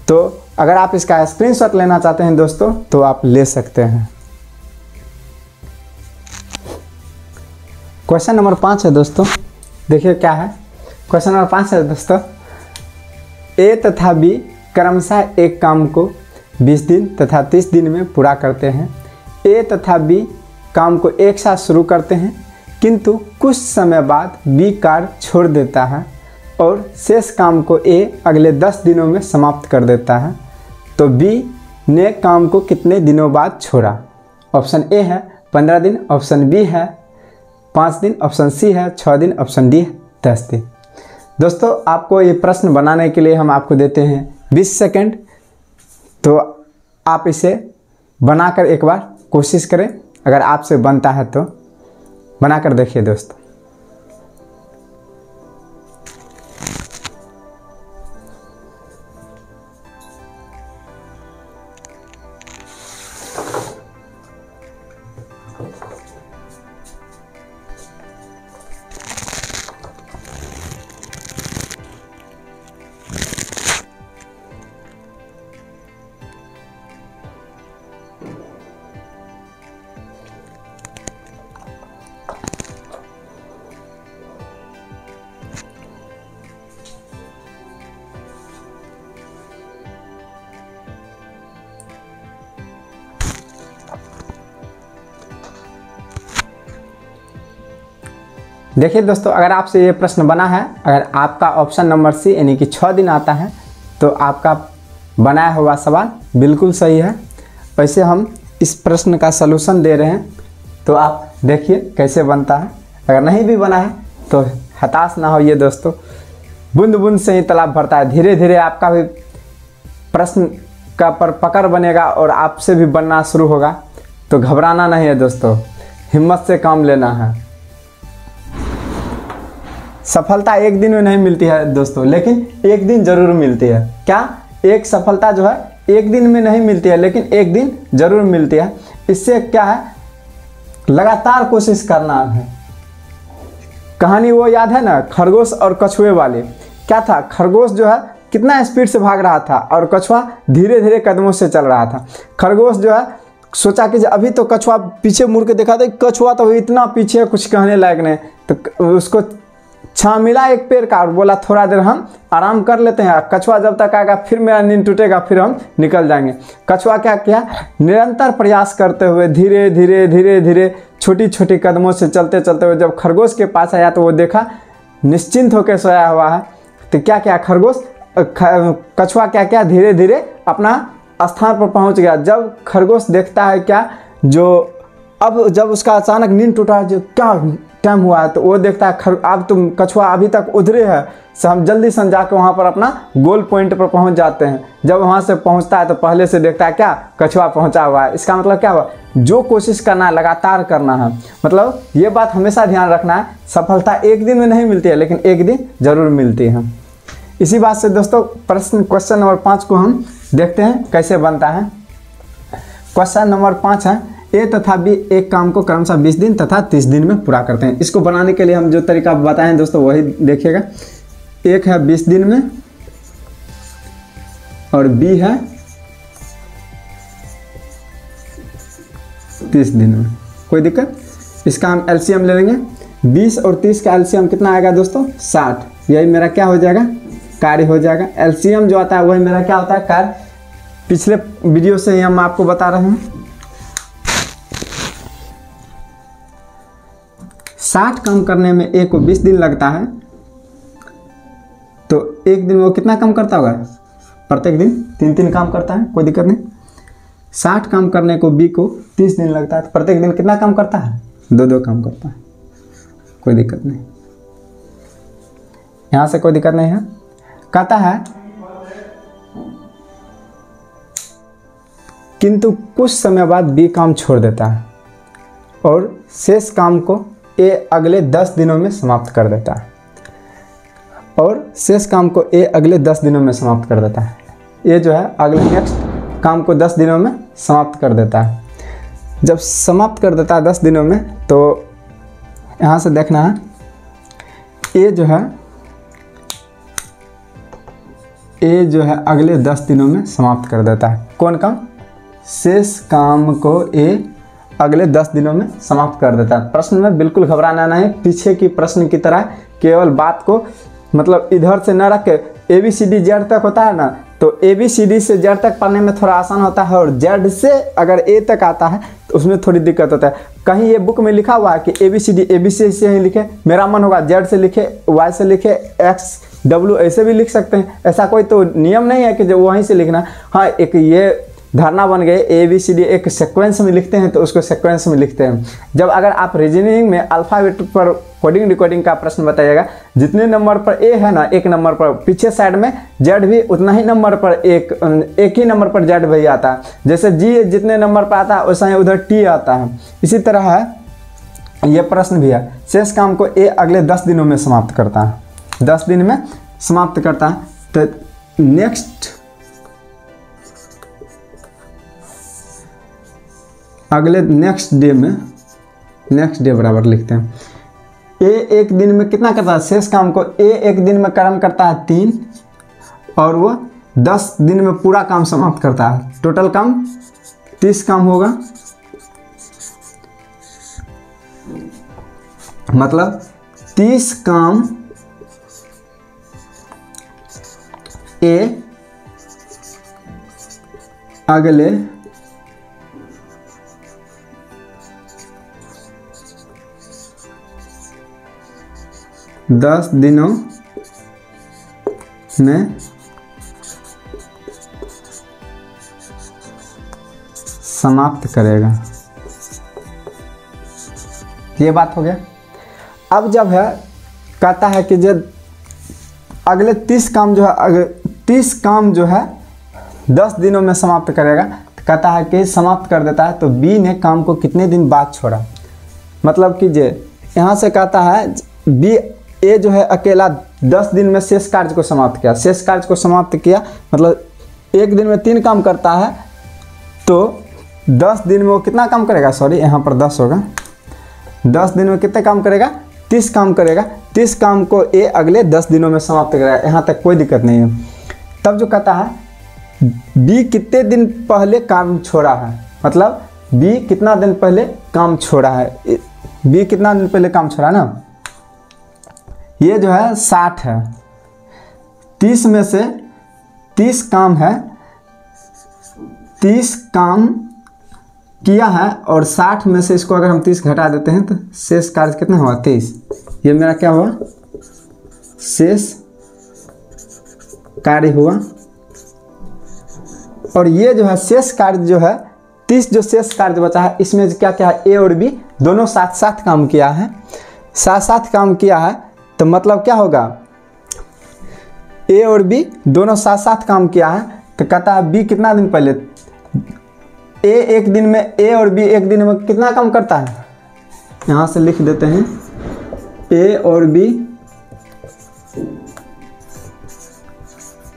तो अगर आप इसका स्क्रीनशॉट लेना चाहते हैं दोस्तों तो आप ले सकते हैं। क्वेश्चन नंबर 5 है दोस्तों, देखिए क्या है। क्वेश्चन नंबर 5 है दोस्तों, ए तथा बी क्रमशः एक काम को 20 दिन तथा 30 दिन में पूरा करते हैं। ए तथा बी काम को एक साथ शुरू करते हैं, किंतु कुछ समय बाद बी कार्य छोड़ देता है और शेष काम को ए अगले 10 दिनों में समाप्त कर देता है। तो बी ने काम को कितने दिनों बाद छोड़ा? ऑप्शन ए है 15 दिन, ऑप्शन बी है 5 दिन, ऑप्शन सी है 6 दिन, ऑप्शन डी है 10 दिन। दोस्तों आपको ये प्रश्न बनाने के लिए हम आपको देते हैं 20 सेकंड, तो आप इसे बनाकर एक बार कोशिश करें। अगर आपसे बनता है तो बनाकर देखिए दोस्तों। देखिए दोस्तों, अगर आपसे ये प्रश्न बना है, अगर आपका ऑप्शन नंबर सी यानी कि 6 दिन आता है, तो आपका बनाया हुआ सवाल बिल्कुल सही है। वैसे हम इस प्रश्न का सलूशन दे रहे हैं, तो आप देखिए कैसे बनता है। अगर नहीं भी बना है तो हताश ना होइए दोस्तों, बूंद बूंद से ही तालाब भरता है। धीरे धीरे आपका भी प्रश्न का पर पकड़ बनेगा और आपसे भी बनना शुरू होगा। तो घबराना नहीं है दोस्तों, हिम्मत से काम लेना है। सफलता एक दिन में नहीं मिलती है दोस्तों, लेकिन एक दिन जरूर मिलती है। क्या? एक सफलता जो है एक दिन में नहीं मिलती है, लेकिन एक दिन जरूर मिलती है। इससे क्या है, लगातार कोशिश करना है। कहानी वो याद है ना, खरगोश और कछुए वाली? क्या था, खरगोश जो है कितना स्पीड से भाग रहा था और कछुआ धीरे धीरे कदमों से चल रहा था। खरगोश जो है सोचा कि अभी तो कछुआ पीछे मुड़ के देखा, तो कछुआ तो इतना पीछे कुछ कहने लायक नहीं, तो उसको छां मिला एक पेड़ का और बोला थोड़ा देर हम आराम कर लेते हैं, कछुआ जब तक आएगा फिर मेरा नींद टूटेगा, फिर हम निकल जाएंगे। कछुआ क्या किया, निरंतर प्रयास करते हुए धीरे धीरे धीरे धीरे छोटी छोटी कदमों से चलते चलते हुए जब खरगोश के पास आया तो वो देखा निश्चिंत होकर सोया हुआ है। तो क्या क्या कछुआ क्या क्या धीरे धीरे अपना स्थान पर पहुंच गया। जब खरगोश देखता है क्या, जो अब जब उसका अचानक नींद टूटा, जो क्या टाइम हुआ है, तो वो देखता है अब तुम कछुआ अभी तक उधरे है, तो हम जल्दी से जाकर वहाँ पर अपना गोल पॉइंट पर पहुँच जाते हैं। जब वहाँ से पहुँचता है तो पहले से देखता है क्या, कछुआ पहुँचा हुआ है। इसका मतलब क्या हुआ, जो कोशिश करना है लगातार करना है। मतलब ये बात हमेशा ध्यान रखना है, सफलता एक दिन में नहीं मिलती है, लेकिन एक दिन जरूर मिलती है। इसी बात से दोस्तों क्वेश्चन नंबर 5 को हम देखते हैं कैसे बनता है। क्वेश्चन नंबर 5 है, ए तथा बी एक काम को क्रमशः 20 दिन तथा 30 दिन में पूरा करते हैं। इसको बनाने के लिए हम जो तरीका बताएं दोस्तों वही देखिएगा। एक है 20 दिन में और बी है 30 दिन में। कोई दिक्कत? इसका हम एलसीएम ले लेंगे। 20 और 30 का एलसीएम कितना आएगा दोस्तों? 60। यही मेरा क्या हो जाएगा, कार्य हो जाएगा। एलसीएम जो आता है वही मेरा क्या होता है, कार्य। पिछले वीडियो से ही हम आपको बता रहे हैं। 60 काम करने में ए को 20 दिन लगता है, तो एक दिन वो कितना काम करता होगा? प्रत्येक दिन 3-3 काम करता है, कोई दिक्कत नहीं। 60 काम करने को बी को 30 दिन लगता है, तो प्रत्येक दिन कितना काम करता है? 2-2 काम करता है, कोई दिक्कत नहीं। यहाँ से कोई दिक्कत नहीं है। कहता है किंतु कुछ समय बाद बी काम छोड़ देता है और शेष काम को ए अगले 10 दिनों में समाप्त कर देता है, और शेष काम को ए अगले 10 दिनों में समाप्त कर देता है। ये जो है अगले नेक्स्ट काम को 10 दिनों में समाप्त कर देता है। जब समाप्त कर देता है 10 दिनों में, तो यहाँ से देखना है ए जो है अगले 10 दिनों में समाप्त कर देता है। कौन काम? शेष काम को ए अगले 10 दिनों में समाप्त कर देता है। प्रश्न में बिल्कुल घबराना नहीं, पीछे की प्रश्न की तरह केवल बात को मतलब इधर से न रख के ABCD Z तक होता है ना, तो ABCD से Z तक पढ़ने में थोड़ा आसान होता है, और Z से अगर A तक आता है तो उसमें थोड़ी दिक्कत होता है। कहीं ये बुक में लिखा हुआ है कि ABCD ABC से ही लिखे, मेरा मन होगा Z से लिखे, Y से लिखे, X W ऐसे भी लिख सकते हैं, ऐसा कोई तो नियम नहीं है कि जो वहीं से लिखना। हाँ, एक ये धारणा बन गए ABCD एक सीक्वेंस में लिखते हैं तो उसको सीक्वेंस में लिखते हैं। जब अगर आप रीजनिंग में अल्फ़ाबेट पर कोडिंग डिकोडिंग का प्रश्न बताइएगा, जितने नंबर पर A है ना, एक नंबर पर पीछे साइड में Z भी उतना ही नंबर पर एक ही नंबर पर Z भी आता है। जैसे G जितने नंबर पर आता है वैसा ही उधर T आता है। इसी तरह है ये प्रश्न भी है, शेष काम को A अगले 10 दिनों में समाप्त करता है, 10 दिन में समाप्त करता है। तो नेक्स्ट अगले नेक्स्ट डे बराबर लिखते हैं। A एक दिन में कितना करता है, शेष काम को A एक दिन में कर्म करता है 3 और वो 10 दिन में पूरा काम समाप्त करता है। टोटल काम 30 काम होगा, मतलब 30 काम A अगले 10 दिनों में समाप्त करेगा। ये बात हो गया। अब जब है कहता है कि जब अगले 30 काम जो है, अगर 30 काम जो है 10 दिनों में समाप्त करेगा, तो कहता है कि समाप्त कर देता है। तो B ने काम को कितने दिन बाद छोड़ा, मतलब कि जे यहाँ से कहता है B A जो है अकेला 10 दिन में शेष कार्य को समाप्त किया। शेष कार्य को समाप्त किया मतलब एक दिन में 3 काम करता है, तो 10 दिन में वो कितना काम करेगा, सॉरी यहाँ पर 10 होगा, 10 दिन में कितने काम करेगा, 30 काम करेगा। 30 काम को A अगले 10 दिनों में समाप्त करेगा। यहाँ तक कोई दिक्कत नहीं है। तब जो कहता है B कितने दिन पहले काम छोड़ा है, मतलब B कितना दिन पहले काम छोड़ा है, B कितना दिन पहले काम छोड़ा ना, ये जो है 60 है, 30 में से 30 काम है, 30 काम किया है और 60 में से इसको अगर हम 30 घटा देते हैं तो शेष कार्य कितना हुआ, 23। ये मेरा क्या हुआ, शेष कार्य हुआ। और ये जो है शेष कार्य जो है 30 जो शेष कार्य बचा है, इसमें क्या क्या है, A और B दोनों साथ साथ काम किया है, साथ साथ काम किया है। तो मतलब क्या होगा, A और B दोनों साथ साथ काम किया है। तो कहता है B कितना दिन पहले, A एक दिन में, A और B एक दिन में कितना काम करता है, यहाँ से लिख देते हैं A और B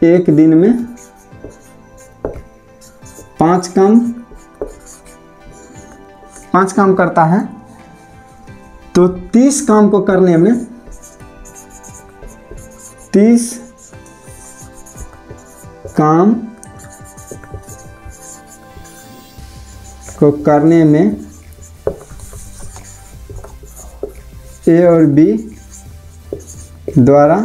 एक दिन में 5 काम करता है। तो 30 काम को करने में 30 काम को करने में A और B द्वारा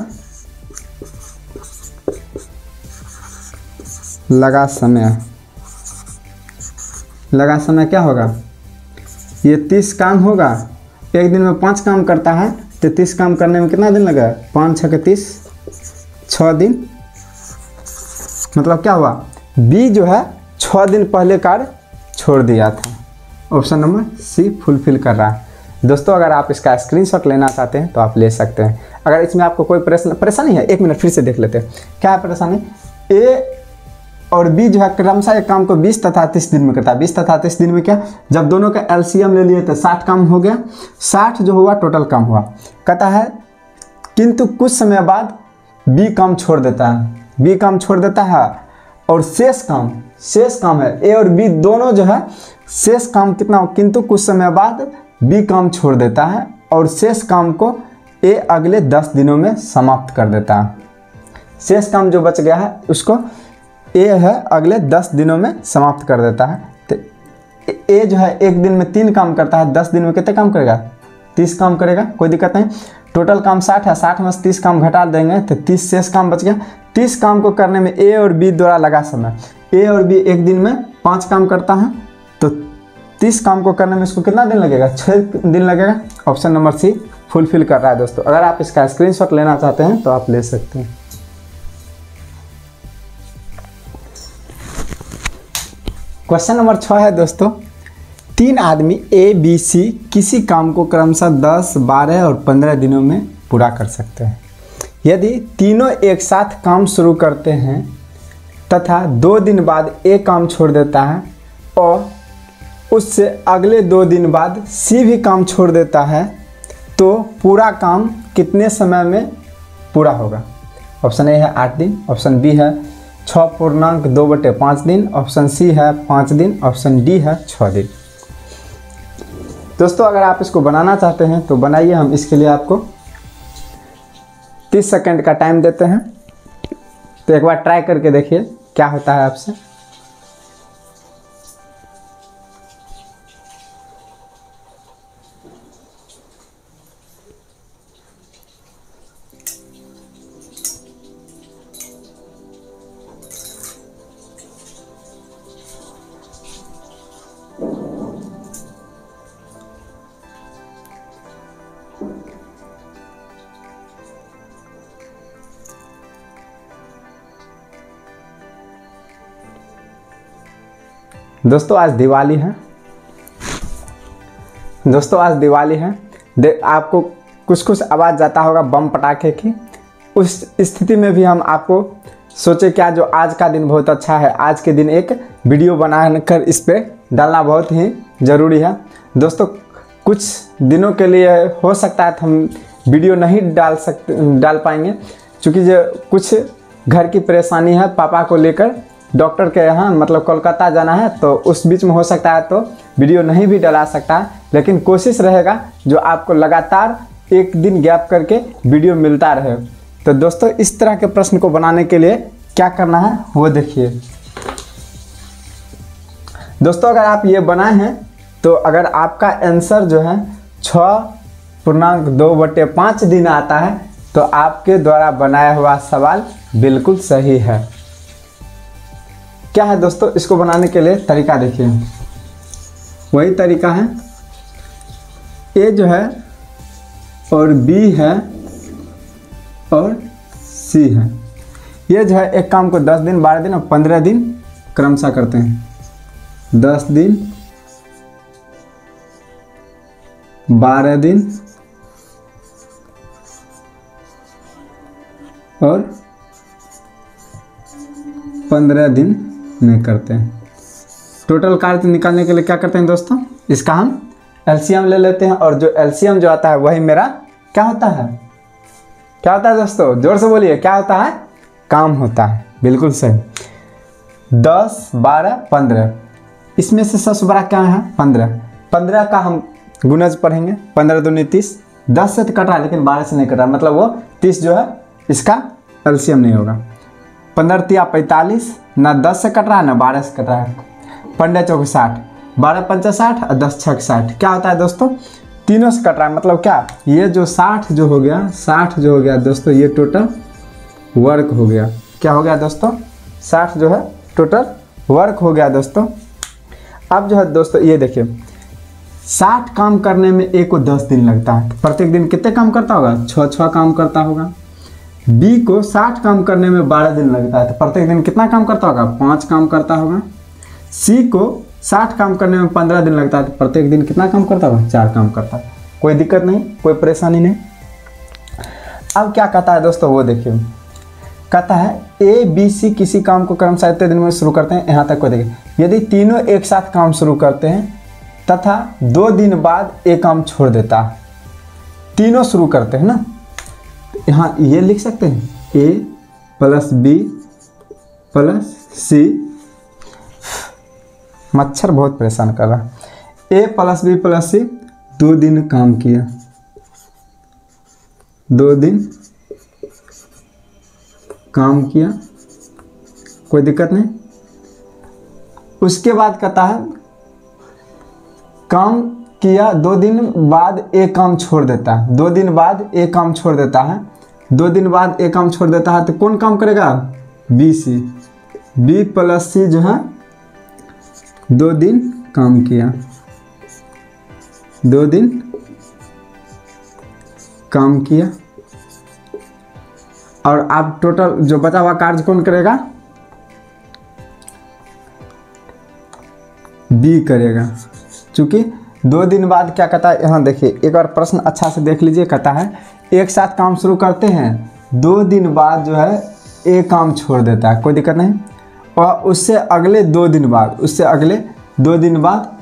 लगा समय क्या होगा, ये 30 काम होगा, एक दिन में 5 काम करता है, तो 30 काम करने में कितना दिन लगा, 5 6 30, 6 दिन। मतलब क्या हुआ, B जो है 6 दिन पहले कार्य छोड़ दिया था। ऑप्शन नंबर C फुलफिल कर रहा है। दोस्तों अगर आप इसका स्क्रीनशॉट लेना चाहते हैं तो आप ले सकते हैं। अगर इसमें आपको कोई परेशानी है, 1 मिनट फिर से देख लेते हैं क्या है परेशानी। A और B जो है क्रमशः एक काम को 20 तथा 30 दिन में करता है। 20 तथा 30 दिन में क्या, जब दोनों का LCM ले लिए तो 60 काम हो गया, 60 जो हुआ टोटल काम हुआ। कहता है किंतु कुछ समय बाद B काम छोड़ देता है, B काम छोड़ देता है और शेष काम है A और B दोनों जो है शेष काम कितना हो, किंतु कुछ समय बाद B काम छोड़ देता है और शेष काम को A अगले 10 दिनों में समाप्त कर देता है। शेष काम जो बच गया है उसको A है अगले 10 दिनों में समाप्त कर देता है। तो A जो है एक दिन में 3 काम करता है, 10 दिन में कितने काम करेगा, 30 काम करेगा, कोई दिक्कत नहीं। टोटल काम 60 है, 60 में से 30 काम घटा देंगे तो 30 शेष काम बच गया। 30 काम को करने में A और B द्वारा लगा समय, A और B एक दिन में 5 काम करता है, तो 30 काम को करने में इसको कितना दिन लगेगा, 6 दिन लगेगा। ऑप्शन नंबर C फुलफिल कर रहा है। दोस्तों अगर आप इसका स्क्रीनशॉट लेना चाहते हैं तो आप ले सकते हैं। क्वेश्चन नंबर 6 है दोस्तों, 3 आदमी ए बी सी किसी काम को क्रमशः 10, 12 और 15 दिनों में पूरा कर सकते हैं। यदि तीनों एक साथ काम शुरू करते हैं तथा 2 दिन बाद ए काम छोड़ देता है और उससे अगले 2 दिन बाद सी भी काम छोड़ देता है, तो पूरा काम कितने समय में पूरा होगा? ऑप्शन ए है 8 दिन, ऑप्शन बी है 6.2/5 दिन, ऑप्शन सी है 5 दिन, ऑप्शन डी है 6 दिन। दोस्तों अगर आप इसको बनाना चाहते हैं तो बनाइए, हम इसके लिए आपको 30 सेकंड का टाइम देते हैं। तो एक बार ट्राई करके देखिए क्या होता है आपसे। दोस्तों आज दिवाली है, आपको कुछ आवाज़ जाता होगा बम पटाखे की। उस स्थिति में भी हम आपको सोचे क्या, जो आज का दिन बहुत अच्छा है, आज के दिन एक वीडियो बनाकर इस पर डालना बहुत ही ज़रूरी है। दोस्तों कुछ दिनों के लिए हो सकता है हम वीडियो नहीं डाल पाएंगे, क्योंकि जो कुछ घर की परेशानी है, पापा को लेकर डॉक्टर के यहाँ मतलब कोलकाता जाना है, तो उस बीच में हो सकता है तो वीडियो नहीं भी डला सकता है, लेकिन कोशिश रहेगा जो आपको लगातार एक दिन गैप करके वीडियो मिलता रहे। तो दोस्तों इस तरह के प्रश्न को बनाने के लिए क्या करना है वो देखिए। दोस्तों अगर आप ये बनाए हैं तो अगर आपका आंसर जो है 6.2/5 दिन आता है तो आपके द्वारा बनाया हुआ सवाल बिल्कुल सही है। क्या है दोस्तों, इसको बनाने के लिए तरीका देखिए, वही तरीका है, ए जो है और बी है और सी है। ये जो है एक काम को 10 दिन, 12 दिन और 15 दिन क्रमशः करते हैं। 10 दिन, 12 दिन और 15 दिन में करते हैं। टोटल कार्य निकालने के लिए क्या करते हैं दोस्तों, इसका हम एलसीएम ले लेते हैं, और जो एलसीएम जो आता है वही मेरा क्या होता है, क्या होता है दोस्तों, जोर से बोलिए, क्या होता है, काम होता है। बिल्कुल सही। 10, 12, 15, इसमें से सबसे बड़ा क्या है 15। 15 का हम गुणज पढ़ेंगे, 15 दूनी 30, 10 से तो कट रहा है लेकिन 12 से नहीं कट रहा, मतलब वो 30 जो है इसका एलसीएम नहीं होगा। 15 तिया 45, ना 10 से कट रहा है ना 12 से कट रहा है। 15 चौक 60, 12 पंचा 60 और 10 छक 60, क्या होता है दोस्तों, तीनों से कट रहा है, मतलब क्या, ये जो 60 जो हो गया, 60 जो हो गया दोस्तों, ये टोटल वर्क हो गया। क्या हो गया दोस्तों, 60 जो है टोटल वर्क हो गया दोस्तों। अब जो है दोस्तों ये देखिए, 60 काम करने में ए को 10 दिन लगता है, तो प्रत्येक दिन कितने काम करता होगा, 6 काम करता होगा। बी को 60 काम करने में 12 दिन लगता है, तो प्रत्येक दिन कितना काम करता होगा, 5 काम करता होगा। सी को 60 काम करने में 15 दिन लगता है, तो प्रत्येक दिन कितना काम करता होगा, 4 काम करता है। कोई दिक्कत नहीं, कोई परेशानी नहीं। अब क्या कहता है दोस्तों वो देखिए, कहता है ए बी सी किसी काम को क्रमशः इतने दिन में शुरू करते हैं, यहाँ तक को देखिए। यदि तीनों एक साथ काम शुरू करते हैं तथा 2 दिन बाद एक काम छोड़ देता है, तीनों शुरू करते हैं ना, यहाँ ये लिख सकते हैं ए प्लस बी प्लस सी, मच्छर बहुत परेशान कर रहा है। ए प्लस बी प्लस सी 2 दिन काम किया, 2 दिन काम किया, कोई दिक्कत नहीं। उसके बाद कहता है काम किया, 2 दिन बाद एक काम छोड़ देता है, 2 दिन बाद एक काम छोड़ देता है, 2 दिन बाद एक काम छोड़ देता है, तो कौन काम करेगा, बी सी। बी प्लस सी जो है 2 दिन काम किया, 2 दिन काम किया, और आप टोटल जो बचा हुआ कार्य कौन करेगा, बी करेगा। चूँकि 2 दिन बाद क्या कहता है, यहाँ देखिए एक बार प्रश्न अच्छा से देख लीजिए। कहता है एक साथ काम शुरू करते हैं, 2 दिन बाद जो है ए काम छोड़ देता है, कोई दिक्कत नहीं। और उससे अगले 2 दिन बाद, उससे अगले 2 दिन बाद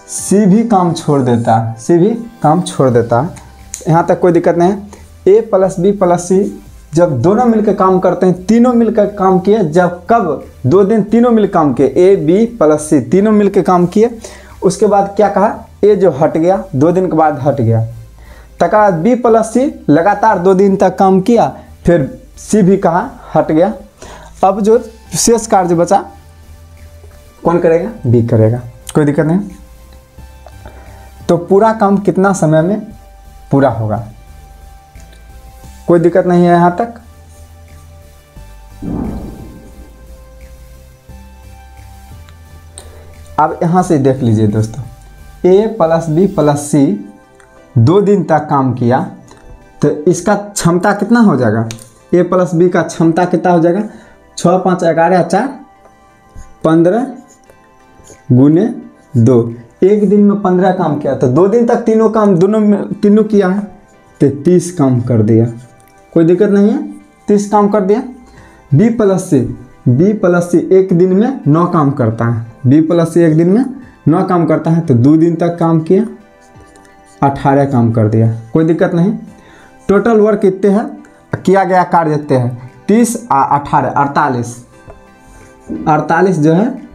सी भी काम छोड़ देता है, सी भी काम छोड़ देता है। यहाँ तक कोई दिक्कत नहीं है। ए प्लस बी प्लस सी जब दोनों मिलकर काम करते हैं, तीनों मिलकर काम किए, जब कब 2 दिन तीनों मिलकर काम किए, ए बी प्लस सी तीनों मिलकर काम किए। उसके बाद क्या कहा, ए जो हट गया 2 दिन के बाद हट गया। तक बी प्लस सी लगातार 2 दिन तक काम किया, फिर सी भी कहा हट गया। अब जो शेष कार्य बचा कौन करेगा, बी करेगा, कोई दिक्कत नहीं। तो पूरा काम कितना समय में पूरा होगा, कोई दिक्कत नहीं है यहाँ तक। अब यहाँ से देख लीजिए दोस्तों, ए प्लस बी प्लस सी 2 दिन तक काम किया, तो इसका क्षमता कितना हो जाएगा, ए प्लस बी का क्षमता कितना हो जाएगा, 6 5 11 4 15 गुने 2। एक दिन में 15 काम किया, तो 2 दिन तक तीनों काम तीनों किया है, तो 30 काम कर दिया, कोई दिक्कत नहीं है, 30 काम कर दिया। बी प्लस सी एक दिन में 9 काम करता है, बी प्लस सी एक दिन में 9 काम करता है, तो 2 दिन तक काम किया, 18 काम कर दिया, कोई दिक्कत नहीं। टोटल वर्क कितने हैं, किया गया कार्य कितने हैं, 30 18 48 जो है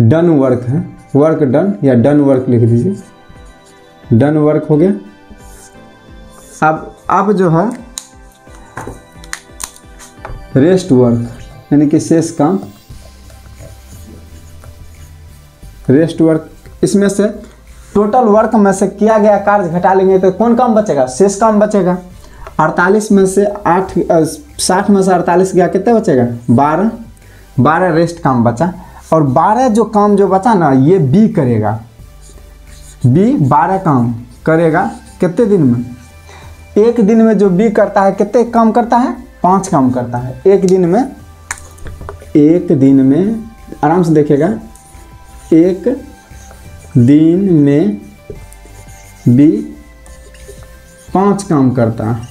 डन वर्क है, वर्क डन या डन वर्क लिख दीजिए, डन वर्क हो गया। अब जो है रेस्ट वर्क यानी कि शेष काम, रेस्ट वर्क, इसमें से टोटल वर्क में से किया गया कार्य घटा लेंगे तो कौन काम बचेगा, शेष काम बचेगा। 48 में से 60 में से 48 गया, कितने बचेगा, 12 रेस्ट काम बचा। और 12 जो काम जो बचा ना, ये बी करेगा, बी 12 काम करेगा कितने दिन में, एक दिन में जो बी करता है कितने काम करता है, 5 काम करता है एक दिन में आराम से देखिएगा, एक दिन में बी 5 काम करता है,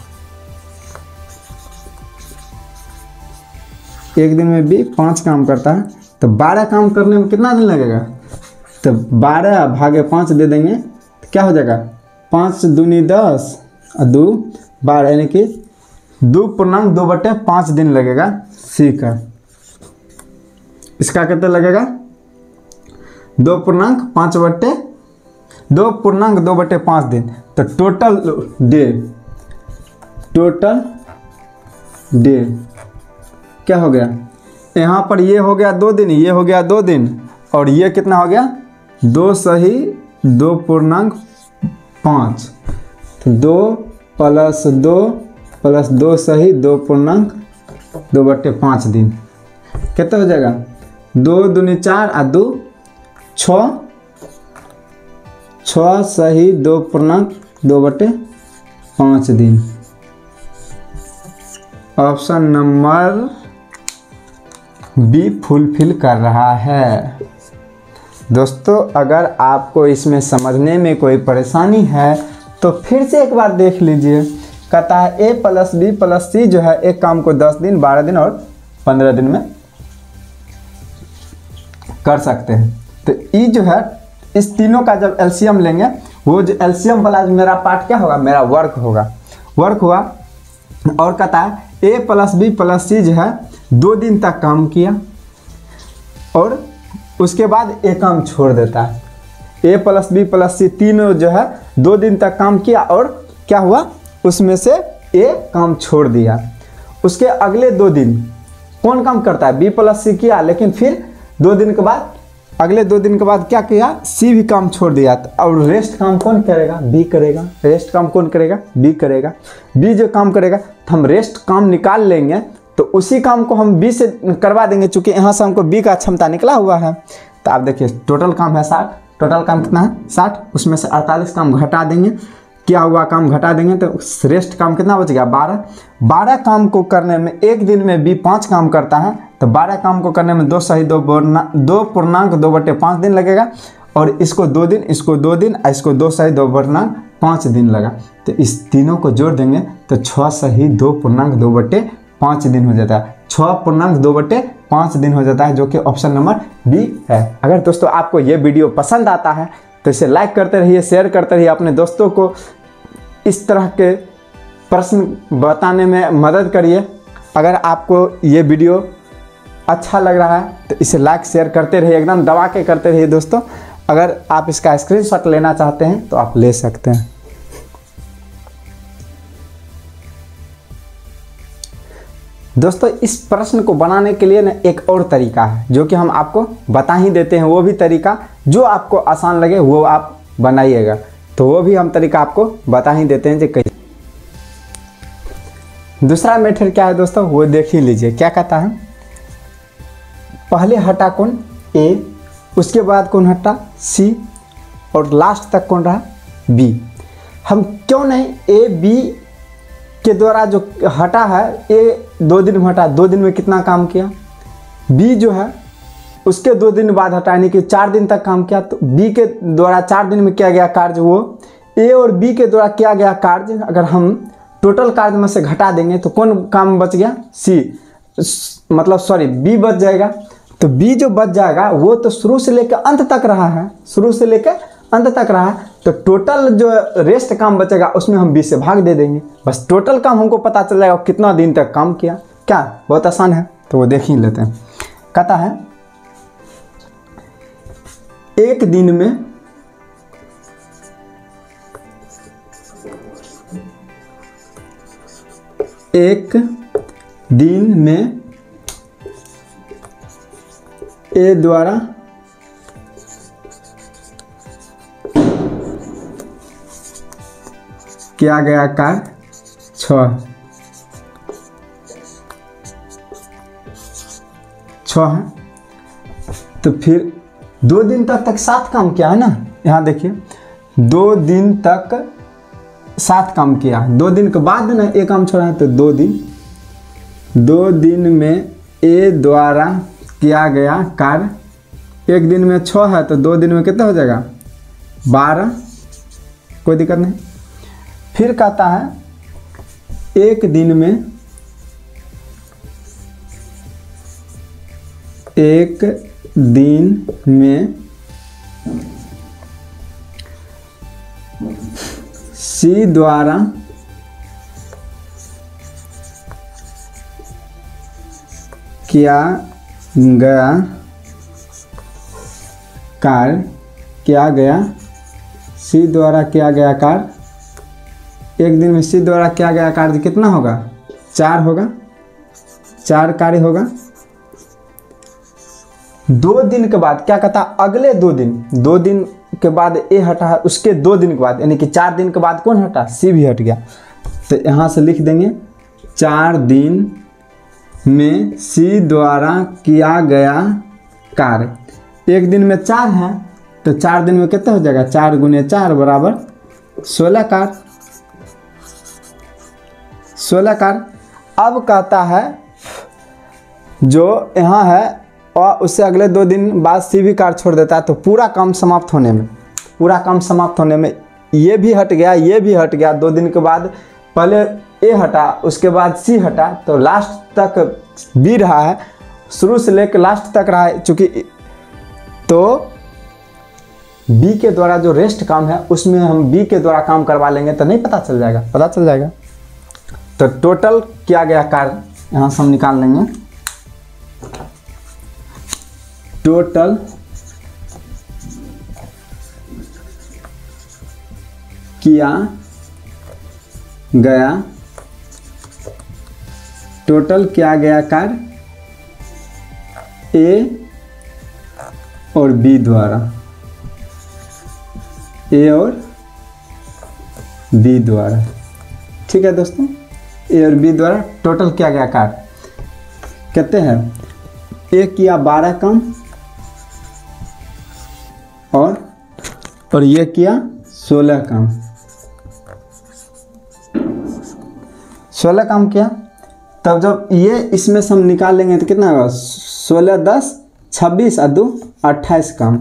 एक दिन में भी 5 काम करता है। तो 12 काम करने में कितना दिन लगेगा, तो 12 भागे 5 दे देंगे तो क्या हो जाएगा, 5 दूनी 10 और 2 12, यानी कि 2.2/5 दिन लगेगा सी का। इसका कितना लगेगा, 2.2/5 दिन। तो टोटल डे क्या हो गया, यहाँ पर ये हो गया 2 दिन, ये हो गया 2 दिन, और ये कितना हो गया, 2 सही 2.5, तो 2 + 2 सही 2.2/5 दिन, कितना हो जाएगा, 2 दूनी 4 और 2 6 सही 2.2/5 दिन। ऑप्शन नंबर बी फुलफिल कर रहा है। दोस्तों अगर आपको इसमें समझने में कोई परेशानी है तो फिर से एक बार देख लीजिए। कहता है ए प्लस बी प्लस सी जो है एक काम को 10 दिन 12 दिन और 15 दिन में कर सकते हैं। तो ई जो है इस तीनों का जब एलसीएम लेंगे, वो जो एलसीएम वाला मेरा पार्ट क्या होगा, मेरा वर्क होगा, वर्क हुआ। और कहता है ए प्लस बी प्लस सी जो है 2 दिन तक काम किया और उसके बाद ए काम छोड़ देता है। ए प्लस बी प्लस सी तीनों जो है 2 दिन तक काम किया और क्या हुआ, उसमें से ए काम छोड़ दिया। उसके अगले 2 दिन कौन काम करता है, बी प्लस सी किया, लेकिन फिर 2 दिन के बाद, अगले 2 दिन के बाद क्या किया, सी भी काम छोड़ दिया। और रेस्ट काम कौन करेगा, बी करेगा। रेस्ट काम कौन करेगा, बी करेगा। बी जो काम करेगा तो हम रेस्ट काम निकाल लेंगे, तो उसी काम को हम बी से करवा देंगे, चूंकि यहाँ से हमको बी का क्षमता निकला हुआ है। तो आप देखिए टोटल काम है 60, टोटल काम कितना है 60, उसमें से 48 काम घटा देंगे, क्या हुआ काम घटा देंगे तो रेस्ट काम कितना बच गया 12। 12 काम को करने में एक दिन में बी 5 काम करता है, तो 12 काम को करने में 2 सही 2.2/5 दिन लगेगा, और इसको 2 दिन, इसको 2 दिन, इसको 2 सही 2/5 दिन लगा। तो इस तीनों को जोड़ देंगे तो 6 सही 2.2/5 दिन हो जाता है, 6.2/5 दिन हो जाता है, जो कि ऑप्शन नंबर बी है। अगर दोस्तों आपको ये वीडियो पसंद आता है तो इसे लाइक करते रहिए, शेयर करते रहिए, अपने दोस्तों को इस तरह के प्रश्न बताने में मदद करिए। अगर आपको ये वीडियो अच्छा लग रहा है तो इसे लाइक शेयर करते रहिए, एकदम दबा के करते रहिए दोस्तों। अगर आप इसका स्क्रीनशॉट लेना चाहते हैं तो आप ले सकते हैं। दोस्तों इस प्रश्न को बनाने के लिए ना एक और तरीका है जो कि हम आपको बता ही देते हैं, वो भी तरीका जो आपको आसान लगे वो आप बनाइएगा, तो वो भी हम तरीका आपको बता ही देते हैं। जो कहीं दूसरा मेथड क्या है दोस्तों वो देख ही लीजिए। क्या कहता है, पहले हटा कौन ए, उसके बाद कौन हटा सी, और लास्ट तक कौन रहा बी। हम क्यों नहीं ए बी के द्वारा जो हटा है, ए 2 दिन में हटा, 2 दिन में कितना काम किया, बी जो है उसके 2 दिन बाद हटा, यानी कि 4 दिन तक काम किया। तो बी के द्वारा 4 दिन में किया गया कार्य वो ए और बी के द्वारा किया गया कार्य अगर हम टोटल कार्य में से घटा देंगे तो कौन काम बच गया, सी, मतलब सॉरी बी बच जाएगा। तो बी जो बच जाएगा वो तो शुरू से लेकर अंत तक रहा है, शुरू से लेकर अंत तक रहा है, तो टोटल जो रेस्ट काम बचेगा उसमें हम बी से भाग दे देंगे, बस टोटल काम हमको पता चल जाएगा कितना दिन तक काम किया। क्या बहुत आसान है, तो वो देख ही लेते हैं। कहता है एक दिन में ए द्वारा किया गया कार्य 6 है। तो फिर 2 दिन तक 7 काम किया है ना, यहाँ देखिए 2 दिन तक 7 काम किया, 2 दिन के बाद ना एक काम छोड़ा है, तो 2 दिन में ए द्वारा किया गया कार्य, एक दिन में 6 है तो 2 दिन में कितना हो जाएगा 12, कोई दिक्कत नहीं। फिर कहता है एक दिन में सी द्वारा किया गया कार्य, सी द्वारा किया गया कार्य, एक दिन में सी द्वारा किया गया कार्य कितना होगा 4 होगा, 4 कार्य होगा। 2 दिन के बाद क्या कहता, अगले 2 दिन के बाद ए हटा है, उसके 2 दिन के बाद यानी कि 4 दिन के बाद कौन हटा, सी भी हट गया। तो यहाँ से लिख देंगे 4 दिन में सी द्वारा किया गया कार्य, एक दिन में 4 है तो 4 दिन में कितना हो जाएगा 4 गुने 4 बराबर 16 कार्य, 16 कार्य। अब कहता है जो यहाँ है और उससे अगले 2 दिन बाद सी भी कार्य छोड़ देता है, तो पूरा काम समाप्त होने में ये भी हट गया, ये भी हट गया। 2 दिन के बाद पहले ए हटा, उसके बाद सी हटा, तो लास्ट तक बी रहा है, शुरू से लेकर लास्ट तक रहा है। चूँकि तो बी के द्वारा जो रेस्ट काम है उसमें हम बी के द्वारा काम करवा लेंगे तो नहीं पता चल जाएगा, पता चल जाएगा। तो टोटल किया गया कार्य यहाँ से हम निकाल लेंगे, टोटल किया गया कार्य ए और बी द्वारा, ए और बी द्वारा, ठीक है दोस्तों, ए और बी द्वारा टोटल किया गया कार्य। कहते हैं ए किया 12 काम और ये किया 16 काम, 16 काम किया। तब जब ये इसमें से हम निकाल लेंगे तो कितना होगा, 16 10 26 और 2 28 काम,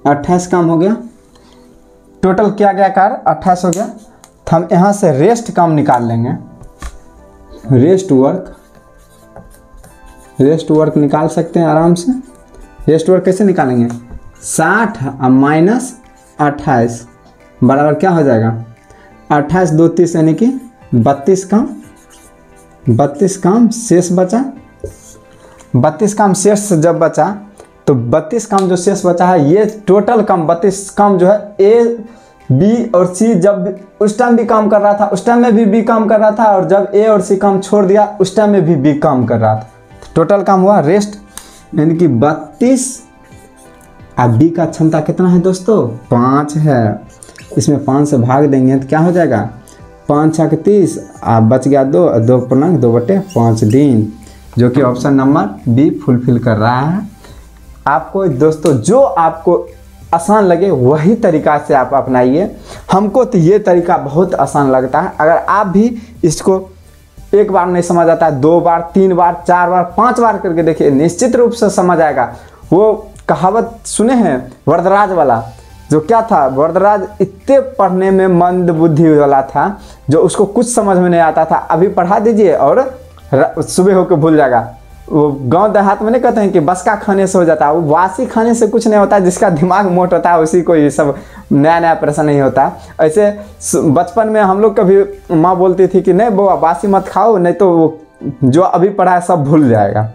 28 काम हो गया। टोटल किया गया कार्य 28 हो गया। तो हम यहाँ से रेस्ट काम निकाल लेंगे, रेस्ट वर्क निकाल सकते हैं आराम से। रेस्ट वर्क कैसे निकालेंगे, 60 माइनस 28 बराबर क्या हो जाएगा, 28 2 30 यानी कि 32 काम। 32 काम शेष बचा, 32 काम शेष जब बचा तो 32 काम जो शेष बचा है ये टोटल काम 32 काम जो है ए बी और सी जब उस टाइम भी काम कर रहा था उस टाइम में भी बी काम कर रहा था, और जब ए और सी काम छोड़ दिया उस टाइम में भी बी काम कर रहा था। टोटल काम हुआ रेस्ट यानी कि 32। अब बी का क्षमता कितना है दोस्तों, 5 है। इसमें 5 से भाग देंगे तो क्या हो जाएगा, 5 6 30, आप बच गया 2 2/5 दिन, जो कि ऑप्शन नंबर बी फुलफिल कर रहा है। आपको दोस्तों जो आपको आसान लगे वही तरीका से आप अपनाइए। हमको तो ये तरीका बहुत आसान लगता है। अगर आप भी इसको एक बार नहीं समझ आता है, 2 बार 3 बार 4 बार 5 बार करके देखिए, निश्चित रूप से समझ आएगा। वो कहावत सुने हैं वरदराज वाला, जो क्या था, वरदराज इतने पढ़ने में मंद बुद्धि वाला था जो उसको कुछ समझ में नहीं आता था। अभी पढ़ा दीजिए और सुबह होकर भूल जाएगा। वो गांव देहात में नहीं कहते हैं कि बसका खाने से हो जाता है, वो वासी खाने से कुछ नहीं होता। जिसका दिमाग मोट होता है उसी को ये सब नया प्रश्न नहीं होता। ऐसे बचपन में हम लोग कभी माँ बोलती थी कि नहीं वो वासी मत खाओ, नहीं तो वो जो अभी पढ़ा है सब भूल जाएगा।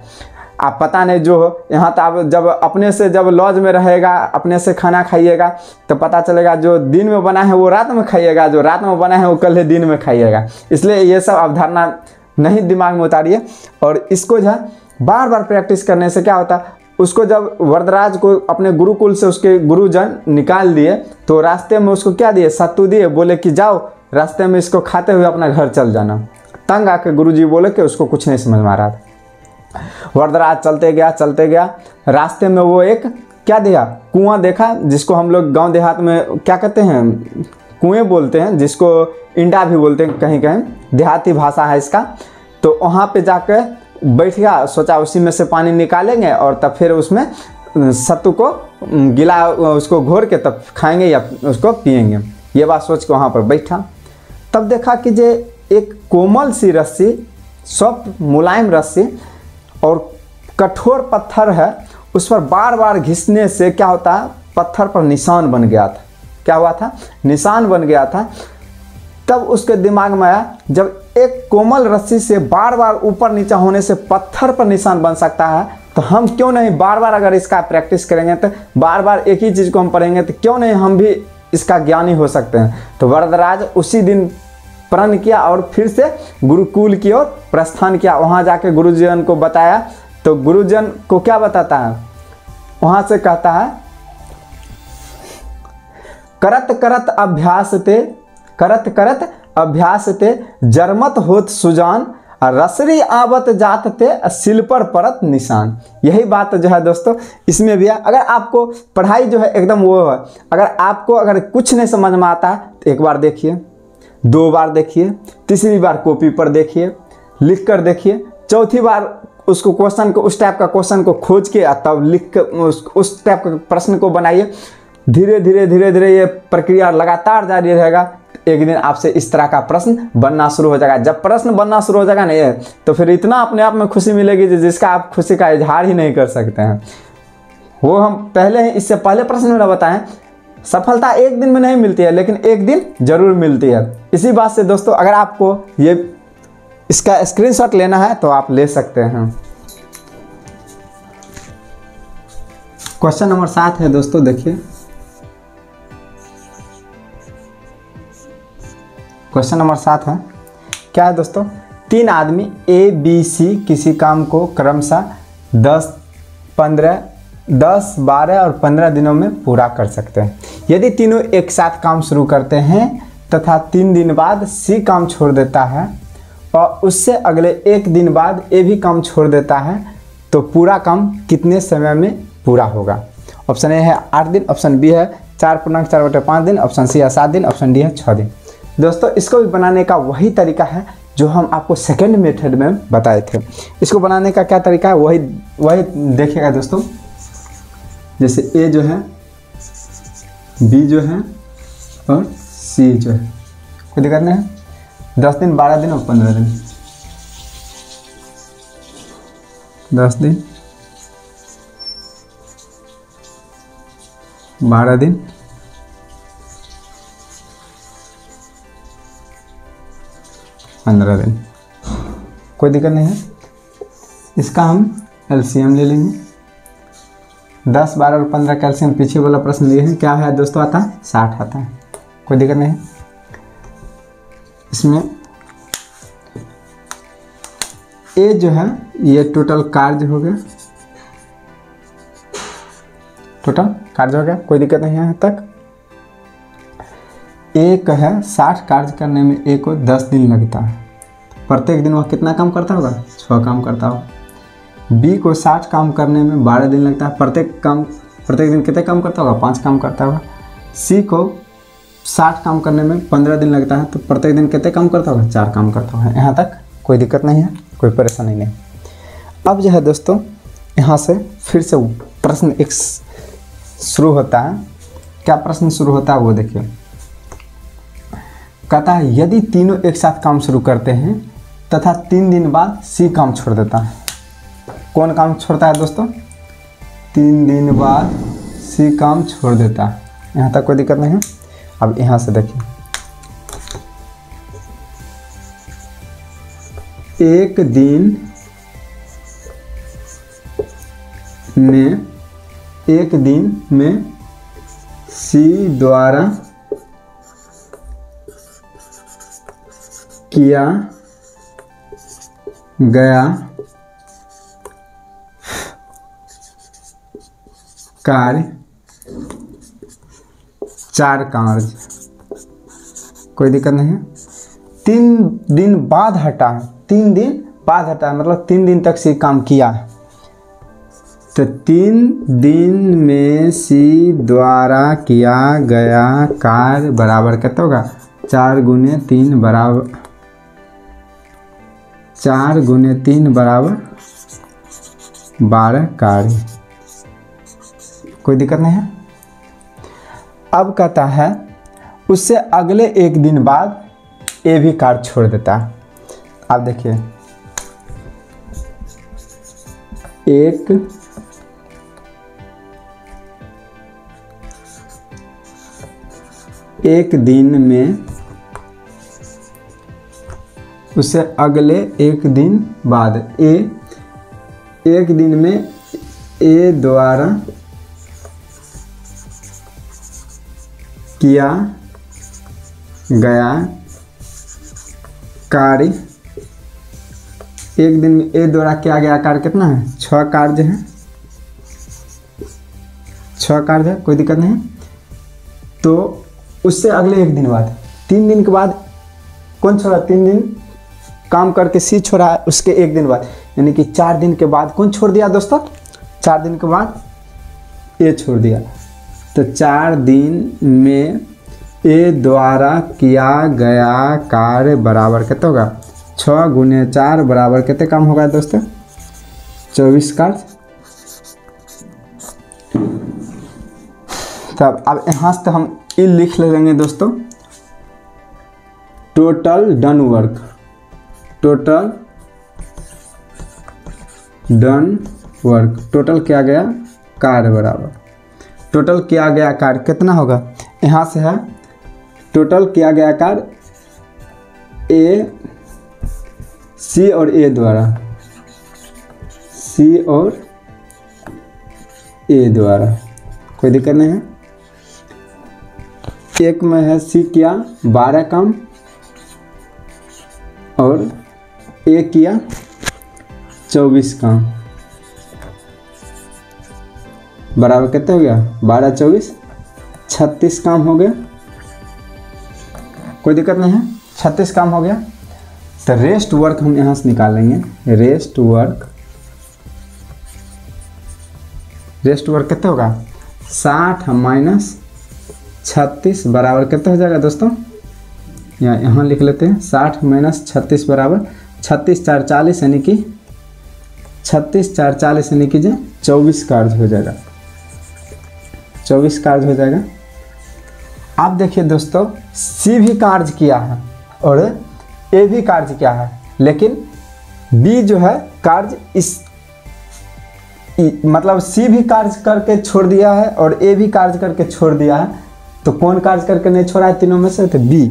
आप पता नहीं जो यहाँ तो आप जब अपने से जब लॉज में रहेगा, अपने से खाना खाइएगा तो पता चलेगा जो दिन में बना है वो रात में खाइएगा, जो रात में बना है वो कल दिन में खाइएगा। इसलिए ये सब अवधारणा नहीं दिमाग में उतारिए। और इसको जो है बार बार प्रैक्टिस करने से क्या होता है, उसको जब वरदराज को अपने गुरुकुल से उसके गुरुजन निकाल दिए तो रास्ते में उसको क्या दिए, सत्तू दिए, बोले कि जाओ रास्ते में इसको खाते हुए अपना घर चल जाना। तंग आके गुरुजी बोले कि उसको कुछ नहीं समझ में आ रहा था। वरदराज चलते गया, रास्ते में वो एक क्या दिया, कुआं देखा, जिसको हम लोग गांव देहात में क्या कहते हैं, कुएं बोलते हैं, जिसको इंडा भी बोलते हैं कहीं कहीं, देहाती भाषा है इसका। तो वहाँ पे जाकर बैठ गया, सोचा उसी में से पानी निकालेंगे और तब फिर उसमें सत्तू को गिला उसको घोर के तब खाएंगे या उसको पिएंगे। ये बात सोच के वहाँ पर बैठा। तब देखा कि जे एक कोमल सी रस्सी, सॉफ्ट मुलायम रस्सी और कठोर पत्थर है, उस पर बार बार घिसने से क्या होता है, पत्थर पर निशान बन गया था। क्या हुआ था, निशान बन गया था। तब उसके दिमाग में आया, जब एक कोमल रस्सी से बार बार ऊपर नीचे होने से पत्थर पर निशान बन सकता है, तो हम क्यों नहीं बार बार अगर इसका प्रैक्टिस करेंगे, तो बार बार एक ही चीज़ को हम पढ़ेंगे, तो क्यों नहीं हम भी इसका ज्ञानी हो सकते हैं। तो वरदराज उसी दिन प्रण किया और फिर से गुरुकुल की ओर प्रस्थान किया। वहाँ जाके गुरुजन को बताया तो गुरुजन को क्या बताता है, वहाँ से कहता है, करत करत अभ्यास ते जरमत होत सुजान, रसरी आवत जात ते सिल पर परत निशान। यही बात जो है दोस्तों इसमें भी है। अगर आपको पढ़ाई जो है एकदम वो है, अगर कुछ नहीं समझ में आता है तो एक बार देखिए, 2 बार देखिए, तीसरी बार कॉपी पर देखिए, लिख कर देखिए, चौथी बार उसको क्वेश्चन को, उस टाइप का क्वेश्चन को खोज के तब लिख कर उस टाइप का प्रश्न को बनाइए। धीरे धीरे ये प्रक्रिया लगातार जारी रहेगा। एक दिन आपसे इस तरह का प्रश्न बनना शुरू हो जाएगा। जब प्रश्न बनना शुरू हो जाएगा ना, तो फिर इतना अपने आप में खुशी मिलेगी जिसका आप खुशी का इजहार ही नहीं कर सकते हैं। वो हम पहले ही इससे पहले प्रश्न में बताएं, सफलता एक दिन में नहीं मिलती है, लेकिन एक दिन जरूर मिलती है। इसी बात से दोस्तों अगर आपको ये इसका स्क्रीनशॉट लेना है तो आप ले सकते हैं। क्वेश्चन नंबर 7 है दोस्तों, देखिए क्वेश्चन नंबर 7 है, क्या है दोस्तों, 3 आदमी ए बी सी किसी काम को क्रमशः 10 12 और 15 दिनों में पूरा कर सकते हैं। यदि तीनों एक साथ काम शुरू करते हैं तथा 3 दिन बाद सी काम छोड़ देता है और उससे अगले 1 दिन बाद ए भी काम छोड़ देता है, तो पूरा काम कितने समय में पूरा होगा। ऑप्शन ए है 8 दिन, ऑप्शन बी है 4.4/5 दिन, ऑप्शन सी है 7 दिन, ऑप्शन डी है 6 दिन। दोस्तों इसको भी बनाने का वही तरीका है जो हम आपको सेकेंड मेथड में बताए थे। इसको बनाने का क्या तरीका है वही देखिएगा दोस्तों। जैसे ए जो है, बी जो है और सी जो है, कोई दिक्कत नहीं है। 10 दिन, 12 दिन और 15 दिन। 10 दिन, 12 दिन, 15 दिन, कोई दिक्कत नहीं है। इसका हम एलसीएम ले लेंगे। 10, 12 और 15 का एलसीएम पीछे वाला प्रश्न लिए हैं, क्या है दोस्तों, आता है 60 आता है, कोई दिक्कत नहीं है। इसमें ए जो है ये टोटल कार्य हो गया, टोटल कार्य हो गया, कोई दिक्कत नहीं है यहाँ तक। एक है 60 कार्य करने में ए को 10 दिन लगता है, प्रत्येक दिन वह कितना काम करता होगा, 6 काम करता होगा। बी को 60 काम करने में 12 दिन लगता है, प्रत्येक दिन कितने काम करता होगा, 5 काम करता होगा। सी को 60 काम करने में 15 दिन लगता है, तो प्रत्येक दिन कितने काम करता होगा, 4 काम करता होगा। यहाँ तक कोई दिक्कत नहीं है, कोई परेशानी नहीं। अब जो है दोस्तों यहाँ से फिर से प्रश्न एक शुरू होता है। क्या प्रश्न शुरू होता है वो देखिए। कहता है यदि तीनों एक साथ काम शुरू करते हैं तथा 3 दिन बाद सी काम छोड़ देता है। कौन काम छोड़ता है दोस्तों, 3 दिन बाद सी काम छोड़ देता है। यहाँ तक कोई दिक्कत नहीं है। अब यहाँ से देखिए, एक दिन में सी द्वारा किया गया कार्य 4 कार्य, कोई दिक्कत नहीं है। 3 दिन बाद हटा है, 3 दिन बाद हटा है, मतलब 3 दिन तक सी काम किया है। तो 3 दिन में सी द्वारा किया गया कार्य बराबर कितना होगा, 4 गुने 3 बराबर 4 गुने 3 बराबर 12 कार्य, कोई दिक्कत नहीं है। अब कहता है उससे अगले 1 दिन बाद ए भी कार्य छोड़ देता है। आप देखिए, एक दिन में, उससे अगले 1 दिन बाद एक दिन में ए द्वारा किया गया कार्य, एक दिन में ए द्वारा किया गया कार्य कितना है, 6 कार्य है, 6 कार्य है, कोई दिक्कत नहीं। तो उससे अगले 1 दिन बाद, 3 दिन के बाद कौन छोड़ा, 3 दिन काम करके सी छोड़ा है, उसके 1 दिन बाद, यानी कि 4 दिन के बाद कौन छोड़ दिया दोस्तों, 4 दिन के बाद ए छोड़ दिया। तो 4 दिन में ए द्वारा किया गया कार्य बराबर कितना होगा, 6 गुने 4 बराबर कितने काम होगा दोस्तों, 24 कार्य। तब अब यहाँ से हम ई लिख लेंगे दोस्तों, total done work, total done work, total किया गया कार्य बराबर, टोटल किया गया कार्य कितना होगा, यहाँ से है टोटल किया गया कार्य ए, सी और ए द्वारा, सी और ए द्वारा, कोई दिक्कत नहीं है। एक में है सी किया 12 काम और ए किया 24 काम, बराबर कितना हो गया, 12 24 36 काम हो गया, कोई दिक्कत नहीं है, 36 काम हो गया। तो रेस्ट वर्क हम यहाँ से निकाल लेंगे, रेस्ट वर्क कितना होगा, 60 माइनस 36 बराबर कितना हो जाएगा दोस्तों, या यहाँ लिख लेते हैं 60 माइनस 36 बराबर 36 4 40 यानी कि 36 4 40 यानी कि 24 कार्य हो जाएगा, 24 कार्य हो जाएगा। आप देखिए दोस्तों, सी भी कार्य किया है और ए भी कार्य किया है, लेकिन बी जो है कार्य इस मतलब सी भी कार्य करके छोड़ दिया है और ए भी कार्य करके छोड़ दिया है। तो कौन कार्य करके नहीं छोड़ा है तीनों में से? तो बी।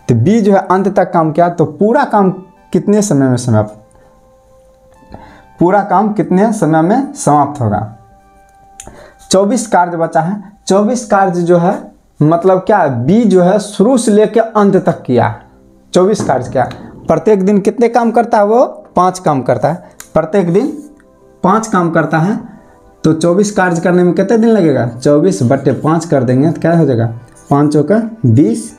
तो बी जो है अंत तक काम किया, तो पूरा काम कितने समय में समाप्त, पूरा काम कितने समय में समाप्त होगा? 24 कार्य बचा है। 24 कार्य जो है मतलब क्या, बी जो है शुरू से लेकर अंत तक किया, 24 कार्य किया। प्रत्येक दिन कितने काम करता है? वो 5 काम करता है, प्रत्येक दिन 5 काम करता है। तो 24 कार्य करने में कितने दिन लगेगा? 24 बटे 5 कर देंगे तो क्या हो जाएगा? 5 का 20,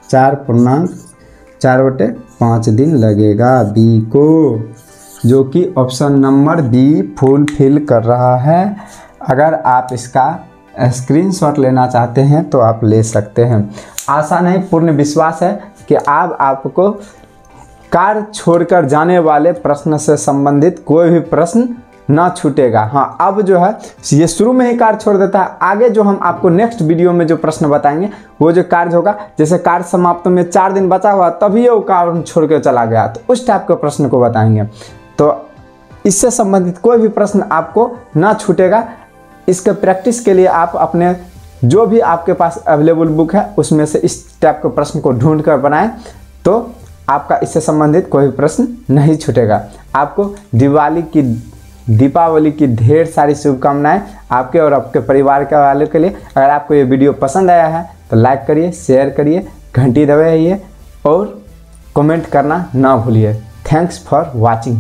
4.4/5 दिन लगेगा बी को, जो कि ऑप्शन नंबर बी फुलफिल कर रहा है। अगर आप इसका स्क्रीनशॉट लेना चाहते हैं तो आप ले सकते हैं। आशा नहीं पूर्ण विश्वास है कि आपको कार्य छोड़कर जाने वाले प्रश्न से संबंधित कोई भी प्रश्न ना छूटेगा। हाँ, अब जो है ये शुरू में ही कार्य छोड़ देता है, आगे जो हम आपको नेक्स्ट वीडियो में जो प्रश्न बताएंगे वो जो कार्य होगा, जैसे कार्य समाप्त में 4 दिन बचा हुआ तभी वो कार्य छोड़ कर चला गया, तो उस टाइप के प्रश्न को बताएंगे। तो इससे संबंधित कोई भी प्रश्न आपको ना छूटेगा। इसके प्रैक्टिस के लिए आप अपने जो भी आपके पास अवेलेबल बुक है उसमें से इस टाइप के प्रश्न को ढूंढ कर बनाएं, तो आपका इससे संबंधित कोई प्रश्न नहीं छूटेगा। आपको दीपावली की ढेर सारी शुभकामनाएं आपके और आपके परिवार के वालों के लिए। अगर आपको ये वीडियो पसंद आया है तो लाइक करिए, शेयर करिए, घंटी दबाइए और कमेंट करना ना भूलिए। Thanks for watching.